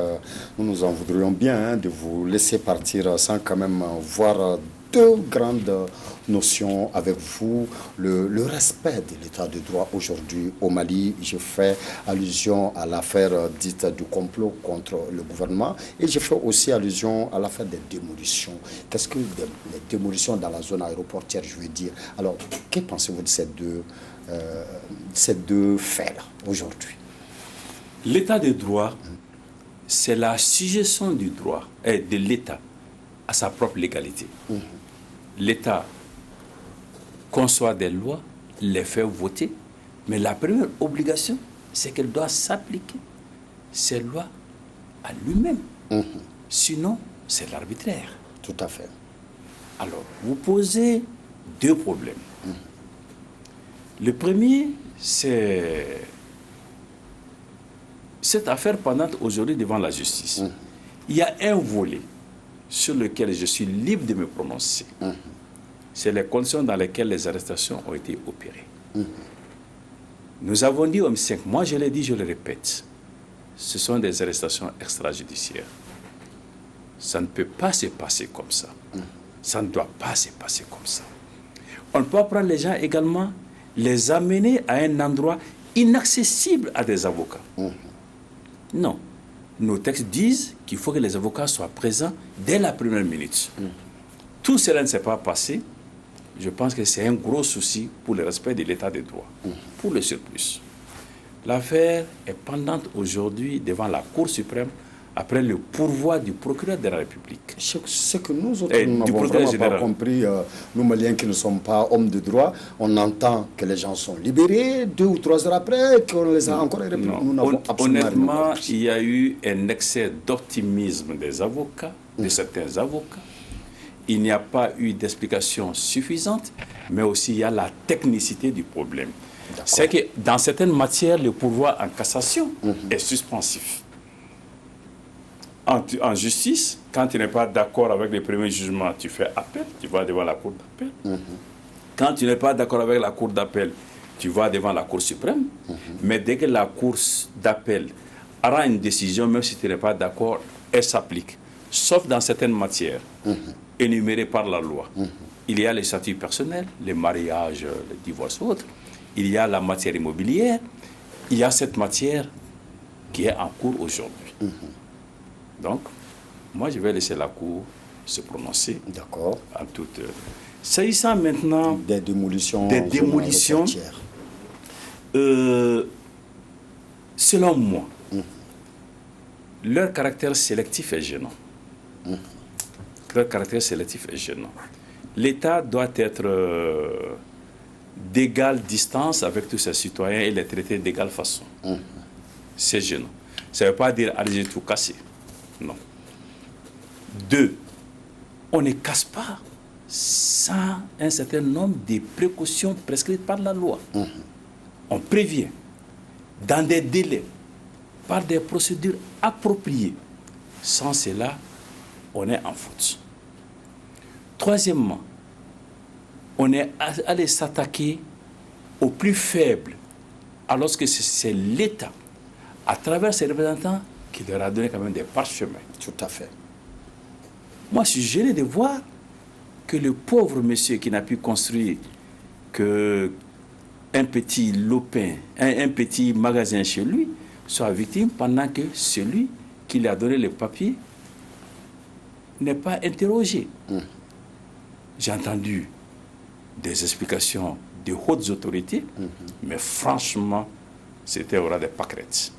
Nous nous en voudrions bien de vous laisser partir sans quand même voir deux grandes notions avec vous. Le respect de l'état de droit aujourd'hui au Mali. Je fais allusion à l'affaire dite du complot contre le gouvernement et je fais aussi allusion à l'affaire des démolitions. Qu'est-ce que les démolitions dans la zone aéroportière, je veux dire? Alors, que pensez-vous de ces deux faits-là aujourd'hui? L'état de droit, c'est la suggestion du droit et de l'État à sa propre légalité. L'État conçoit des lois, les fait voter, mais la première obligation, c'est qu'elle doit s'appliquer ces lois à lui-même. Sinon, c'est l'arbitraire. Tout à fait. Alors, vous posez deux problèmes. Le premier, c'est cette affaire pendante aujourd'hui devant la justice. Il y a un volet sur lequel je suis libre de me prononcer. C'est les conditions dans lesquelles les arrestations ont été opérées. Nous avons dit au M5, moi je l'ai dit, je le répète, ce sont des arrestations extrajudiciaires. Ça ne peut pas se passer comme ça. Ça ne doit pas se passer comme ça. On ne peut pas prendre les gens également, les amener à un endroit inaccessible à des avocats. Non. Nos textes disent qu'il faut que les avocats soient présents dès la première minute. Tout cela ne s'est pas passé. Je pense que c'est un gros souci pour le respect de l'état de droit. Pour le surplus. L'affaire est pendante aujourd'hui devant la Cour suprême après le pourvoi du procureur de la République. Ce que nous autres, nous n'avons vraiment pas compris, nous Maliens qui ne sommes pas hommes de droit, on entend que les gens sont libérés 2 ou 3 heures après, qu'on les a encore réprimés. Nous n'avons absolument honnêtement, rien compris. il y a eu un excès d'optimisme des avocats, de certains avocats. Il n'y a pas eu d'explication suffisante, mais aussi il y a la technicité du problème. C'est que dans certaines matières, le pourvoi en cassation est suspensif. En justice, quand tu n'es pas d'accord avec les premiers jugements, tu fais appel, tu vas devant la cour d'appel. Quand tu n'es pas d'accord avec la cour d'appel, tu vas devant la Cour suprême. Mais dès que la Cour d'appel aura une décision, même si tu n'es pas d'accord, elle s'applique. Sauf dans certaines matières énumérées par la loi. Il y a les statuts personnels, les mariages, les divorces ou autres. Il y a la matière immobilière. Il y a cette matière qui est en cours aujourd'hui. Donc, moi, je vais laisser la Cour se prononcer. D'accord. En toute... S'agissant maintenant des démolitions, selon moi, leur caractère sélectif est gênant. Leur caractère sélectif est gênant. L'État doit être d'égale distance avec tous ses citoyens et les traiter d'égale façon. C'est gênant. Ça ne veut pas dire allez tout casser. Non. 2, on ne casse pas sans un certain nombre de précautions prescrites par la loi. On prévient dans des délais, par des procédures appropriées. Sans cela, on est en faute. Troisièmement, on est allé s'attaquer aux plus faibles alors que c'est l'État, à travers ses représentants, qui leur a donné quand même des parchemins. Tout à fait. Moi, je suis gêné de voir que le pauvre monsieur qui n'a pu construire que un petit lopin, un petit magasin chez lui, soit victime pendant que celui qui lui a donné les papiers n'est pas interrogé. J'ai entendu des explications de hautes autorités, mais franchement, c'était au ras des pâquerettes.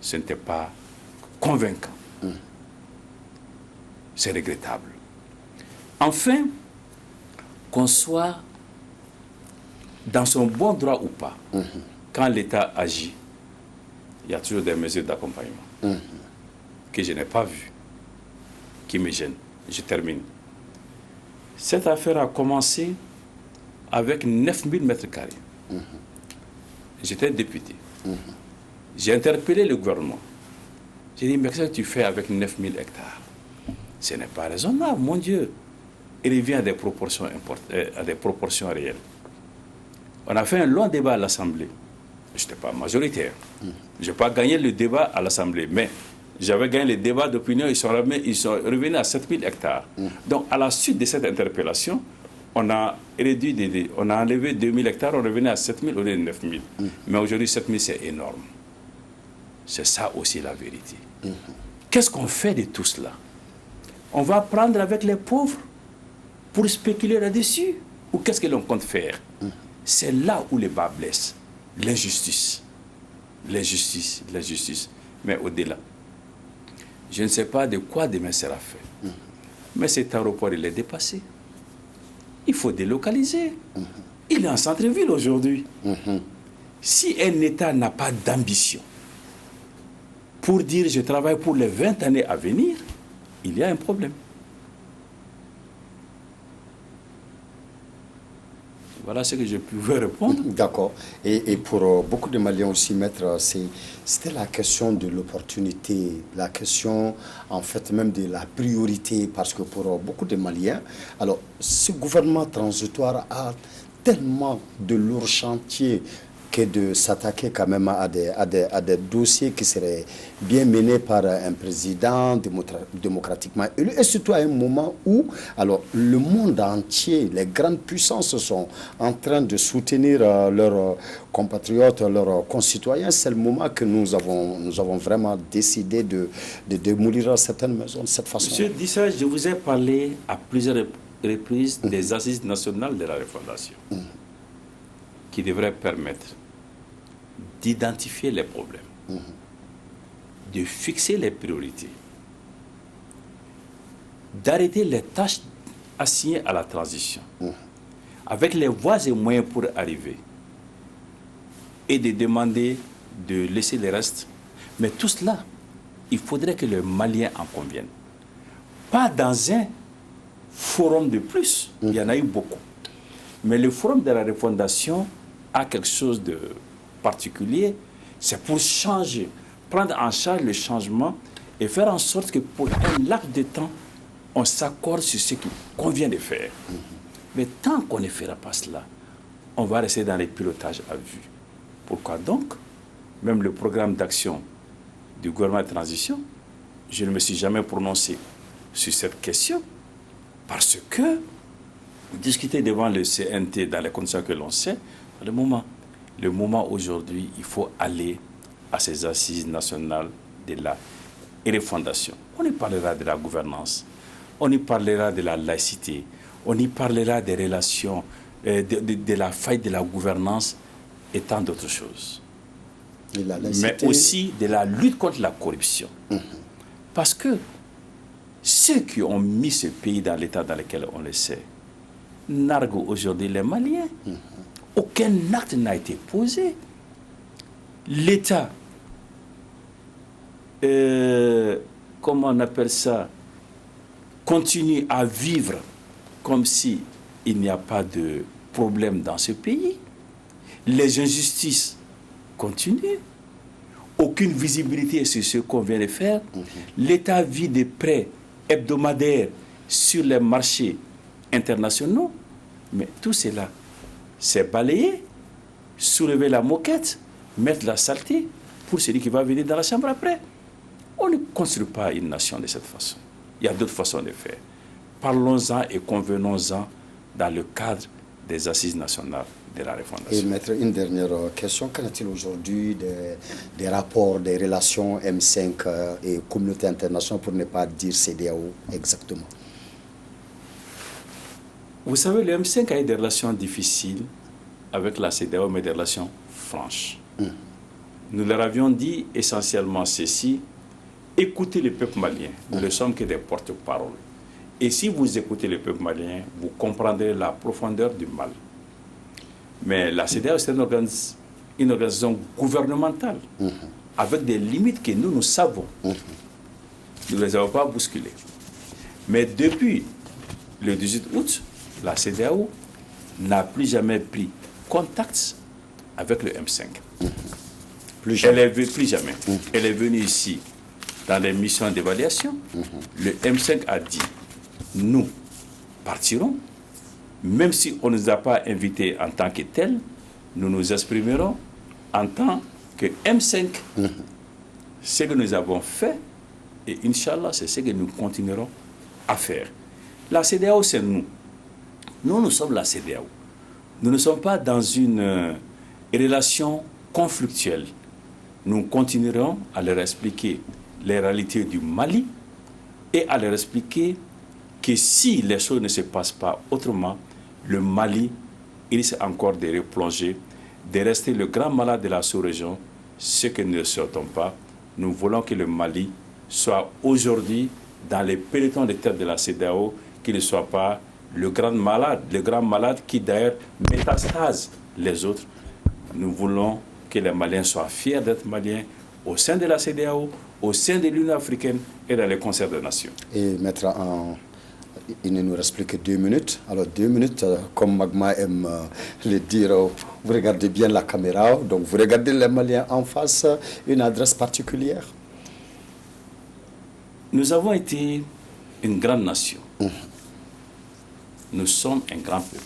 Ce n'était pas convaincant. C'est regrettable. Enfin, qu'on soit dans son bon droit ou pas, quand l'État agit, il y a toujours des mesures d'accompagnement que je n'ai pas vues, qui me gênent. Je termine. Cette affaire a commencé avec 9000 mètres carrés. J'étais député. J'ai interpellé le gouvernement. J'ai dit, mais qu'est-ce que tu fais avec 9000 hectares? Ce n'est pas raisonnable, mon Dieu. Il revient à des proportions réelles. On a fait un long débat à l'Assemblée. Je n'étais pas majoritaire. Je n'ai pas gagné le débat à l'Assemblée, mais j'avais gagné le débat d'opinion. Ils sont revenus à 7000 hectares. Donc, à la suite de cette interpellation, on a réduit, on a enlevé 2000 hectares, on revenait à 7000 au lieu de 9000. Mais aujourd'hui, 7000, c'est énorme. C'est ça aussi la vérité. Qu'est-ce qu'on fait de tout cela? On va prendre avec les pauvres pour spéculer là-dessus? Ou qu'est-ce que l'on compte faire? C'est là où les bas blessent. L'injustice. L'injustice, l'injustice. Mais au-delà, je ne sais pas de quoi demain sera fait. Mais cet aéroport, il est dépassé. Il faut délocaliser. Il est en centre-ville aujourd'hui. Si un État n'a pas d'ambition pour dire je travaille pour les 20 années à venir, il y a un problème. Voilà ce que je pouvais répondre. D'accord. Et pour beaucoup de Maliens aussi, maître, c'était la question de l'opportunité, la question en fait même de la priorité, parce que pour beaucoup de Maliens, alors ce gouvernement transitoire a tellement de lourds chantiers que de s'attaquer quand même à des dossiers qui seraient bien menés par un président démocratiquement élu, et surtout à un moment où alors, le monde entier, les grandes puissances sont en train de soutenir leurs compatriotes, leurs concitoyens. C'est le moment que nous avons vraiment décidé de démolir certaines maisons de cette façon. Monsieur Dissa, je vous ai parlé à plusieurs reprises des assises nationales de la refondation qui devraient permettre d'identifier les problèmes, de fixer les priorités, d'arrêter les tâches assignées à la transition, avec les voies et moyens pour arriver, et de demander de laisser les restes. Mais tout cela, il faudrait que les Maliens en conviennent. Pas dans un forum de plus, il y en a eu beaucoup. Mais le forum de la refondation a quelque chose de particulier, c'est pour changer, prendre en charge le changement et faire en sorte que pour un laps de temps, on s'accorde sur ce qu'il convient de faire. Mais tant qu'on ne fera pas cela, on va rester dans les pilotages à vue. Pourquoi donc, même le programme d'action du gouvernement de transition, je ne me suis jamais prononcé sur cette question, parce que discuter devant le CNT dans les conditions que l'on sait, le moment aujourd'hui, il faut aller à ces assises nationales de la refondation. On y parlera de la gouvernance, on y parlera de la laïcité, on y parlera des relations, de la faille de la gouvernance et tant d'autres choses. Mais aussi de la lutte contre la corruption. Parce que ceux qui ont mis ce pays dans l'état dans lequel on le sait, narguent aujourd'hui les Maliens. Aucun acte n'a été posé. L'État, comment on appelle ça, continue à vivre comme si il n'y a pas de problème dans ce pays. Les injustices continuent. Aucune visibilité sur ce qu'on vient de faire. L'État vit des prêts hebdomadaires sur les marchés internationaux. Mais tout cela, c'est balayé soulever la moquette, mettre la saleté pour celui qui va venir dans la chambre après. On ne construit pas une nation de cette façon. Il y a d'autres façons de faire. Parlons-en et convenons-en dans le cadre des assises nationales de la refondation. Et maître, une dernière question. Qu'en est-il aujourd'hui des rapports, des relations M5 et communauté internationale, pour ne pas dire CEDEAO exactement? Vous savez, le M5 a eu des relations difficiles avec la CEDEAO, mais des relations franches. Nous leur avions dit essentiellement ceci: écoutez le peuple malien, nous ne sommes que des porte-parole. Et si vous écoutez le peuple malien, vous comprendrez la profondeur du mal. Mais la CEDEAO, c'est une organisation gouvernementale, avec des limites que nous savons. Nous ne les avons pas bousculées. Mais depuis le 18 août, la CEDEAO n'a plus jamais pris contact avec le M5. Plus jamais. Plus jamais. Elle est venue ici dans les missions d'évaluation. Le M5 a dit: nous partirons, même si on ne nous a pas invités en tant que tels, nous nous exprimerons en tant que M5. Ce que nous avons fait, et Inch'Allah, c'est ce que nous continuerons à faire. La CEDEAO, c'est nous. Nous sommes la CEDEAO. Nous ne sommes pas dans une relation conflictuelle. Nous continuerons à leur expliquer les réalités du Mali et à leur expliquer que si les choses ne se passent pas autrement, le Mali risque encore de replonger, de rester le grand malade de la sous-région, ce que nous ne souhaitons pas. Nous voulons que le Mali soit aujourd'hui dans les pelotons de tête de la CEDEAO, qu'il ne soit pas le grand malade qui d'ailleurs métastase les autres. Nous voulons que les Maliens soient fiers d'être Maliens au sein de la CEDEAO, au sein de l'Union africaine et dans les concerts des nations. Et maître, il ne nous reste plus que 2 minutes. Alors 2 minutes, comme Magma aime le dire, vous regardez bien la caméra, donc vous regardez les Maliens en face, une adresse particulière. Nous avons été une grande nation. Nous sommes un grand peuple.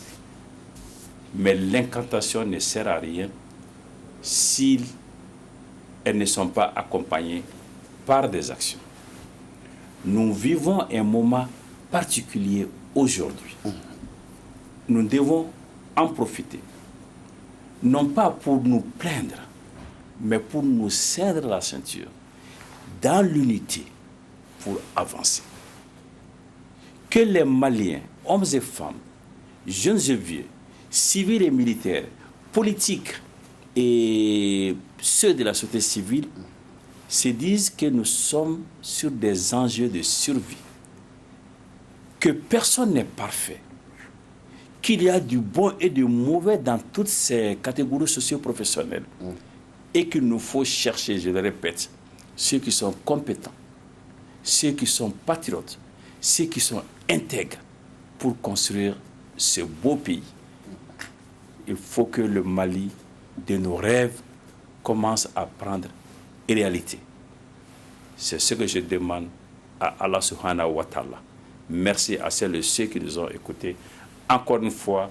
Mais l'incantation ne sert à rien si elles ne sont pas accompagnées par des actions. Nous vivons un moment particulier aujourd'hui. Nous devons en profiter. Non pas pour nous plaindre, mais pour nous serrer la ceinture dans l'unité pour avancer. Que les Maliens, hommes et femmes, jeunes et vieux, civils et militaires, politiques et ceux de la société civile se disent que nous sommes sur des enjeux de survie, que personne n'est parfait, qu'il y a du bon et du mauvais dans toutes ces catégories socio-professionnelles et qu'il nous faut chercher, je le répète, ceux qui sont compétents, ceux qui sont patriotes, ceux qui sont intègres pour construire ce beau pays. Il faut que le Mali de nos rêves commence à prendre réalité. C'est ce que je demande à Allah subhanahu wa ta'ala. Merci à celles et ceux qui nous ont écoutés. Encore une fois,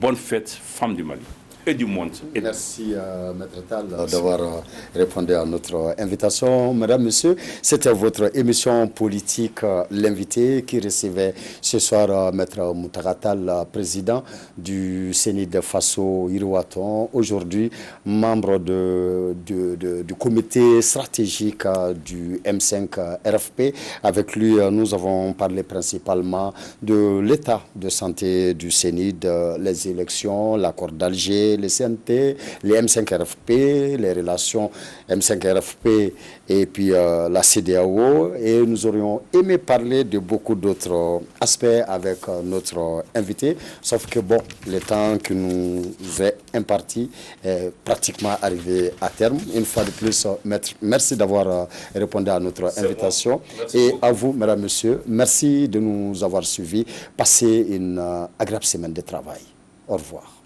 bonne fête, femmes du Mali et du monde. Merci, Maître Tal, d'avoir répondu à notre invitation. Mesdames, Messieurs, c'était votre émission politique, l'invité qui recevait ce soir Maître Moutara Tall, président du CENI de Faso Irouaton, aujourd'hui membre du comité stratégique du M5 RFP. Avec lui, nous avons parlé principalement de l'état de santé du CENI, les élections, l'accord d'Alger, les CNT, les M5 RFP, les relations M5 RFP et puis la CEDEAO. Et nous aurions aimé parler de beaucoup d'autres aspects avec notre invité, sauf que bon, le temps qui nous est imparti est pratiquement arrivé à terme. Une fois de plus, maître, merci d'avoir répondu à notre invitation. Et beaucoup à vous, mesdames, messieurs, merci de nous avoir suivis. Passez une agréable semaine de travail. Au revoir.